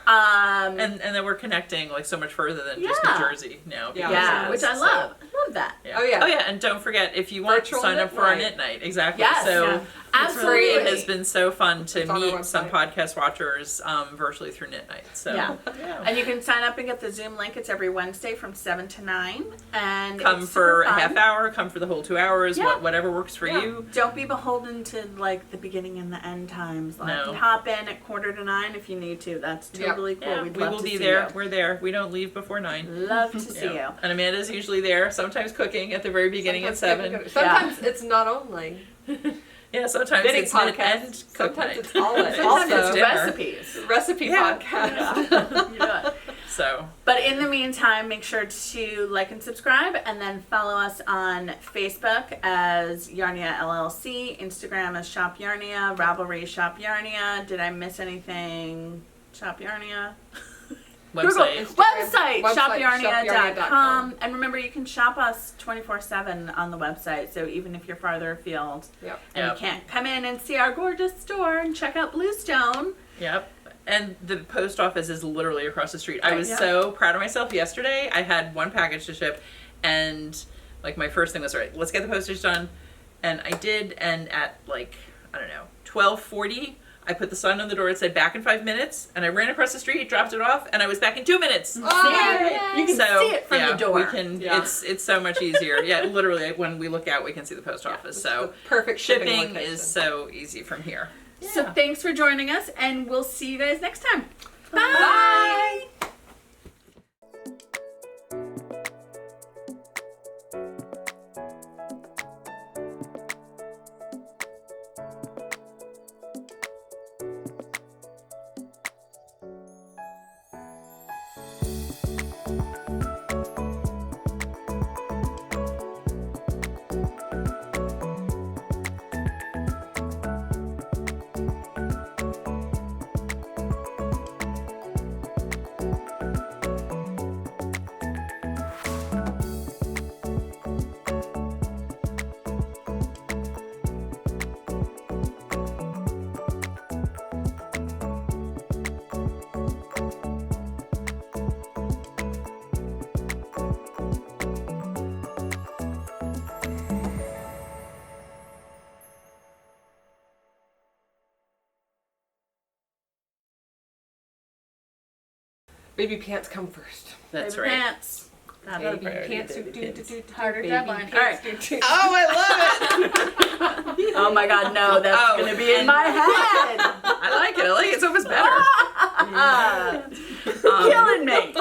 And then we're connecting like so much further than just Yeah. New Jersey now. Yeah. because yeah, of which this, I so, love. I love that. yeah. Oh, yeah. Oh yeah, and don't forget if you want to Virtual sign up knit for our night. knit night. Exactly. Yes, So yeah. it's really, Absolutely. it has been so fun to It's on our meet some website. podcast watchers virtually through knit night. So Yeah. yeah. And you can sign up and get the Zoom link. It's every Wednesday from 7 to 9. And Come it's for super a fun. half hour, come for the whole 2 hours, Yeah. whatever works for Yeah. you. Don't be beholden to like the beginning and the end times. Like No. hop in at 8:45 if you need to. That's Yeah. totally cool. Yeah, We'd we love will to be see there. you. We're there. We don't leave before 9. Love to see Yeah. you. And Amanda's usually there, sometimes cooking at the very beginning at 7. Sometimes it's not only Yeah, sometimes knitting it's knit podcast. and cook Sometimes night. it's all it. Sometimes Also- it's dinner. recipes. Recipe Yeah. podcast. You know it. So, But in the meantime, make sure to like and subscribe, and then follow us on Facebook as Yarnia LLC, Instagram as Shop Yarnia, Ravelry Shop Yarnia. Did I miss anything? Shop Yarnia. website. Website, Website, shopyarnia.com. And remember, you can shop us 24/7 on the website. So even if you're farther afield Yep. and Yep. you can't come in and see our gorgeous store and check out Bluestone, Yep. And the post office is literally across the street. I Right. was Yeah. so proud of myself yesterday. I had one package to ship, and like my first thing was, right, let's get the postage done. And I did, and at like, I don't know, 12:40, I put the sign on the door. It said back in 5 minutes, and I ran across the street, dropped it off, and I was back in 2 minutes. Oh, you can see it from the door. We can. Yeah. It's so much easier. Yeah, literally, when we look out, we can see the post office. So The perfect shipping location. is so easy from here. So thanks for joining us, and we'll see you guys next time. Bye. Bye. Baby pants come first. That's Baby right. pants. Baby priority, pants. baby pants. Harder Baby deadline. pants. Oh, I love it. Oh my God, no, that's Oh, gonna be in and- my head. I like it. I like it. It's almost better. Killing me.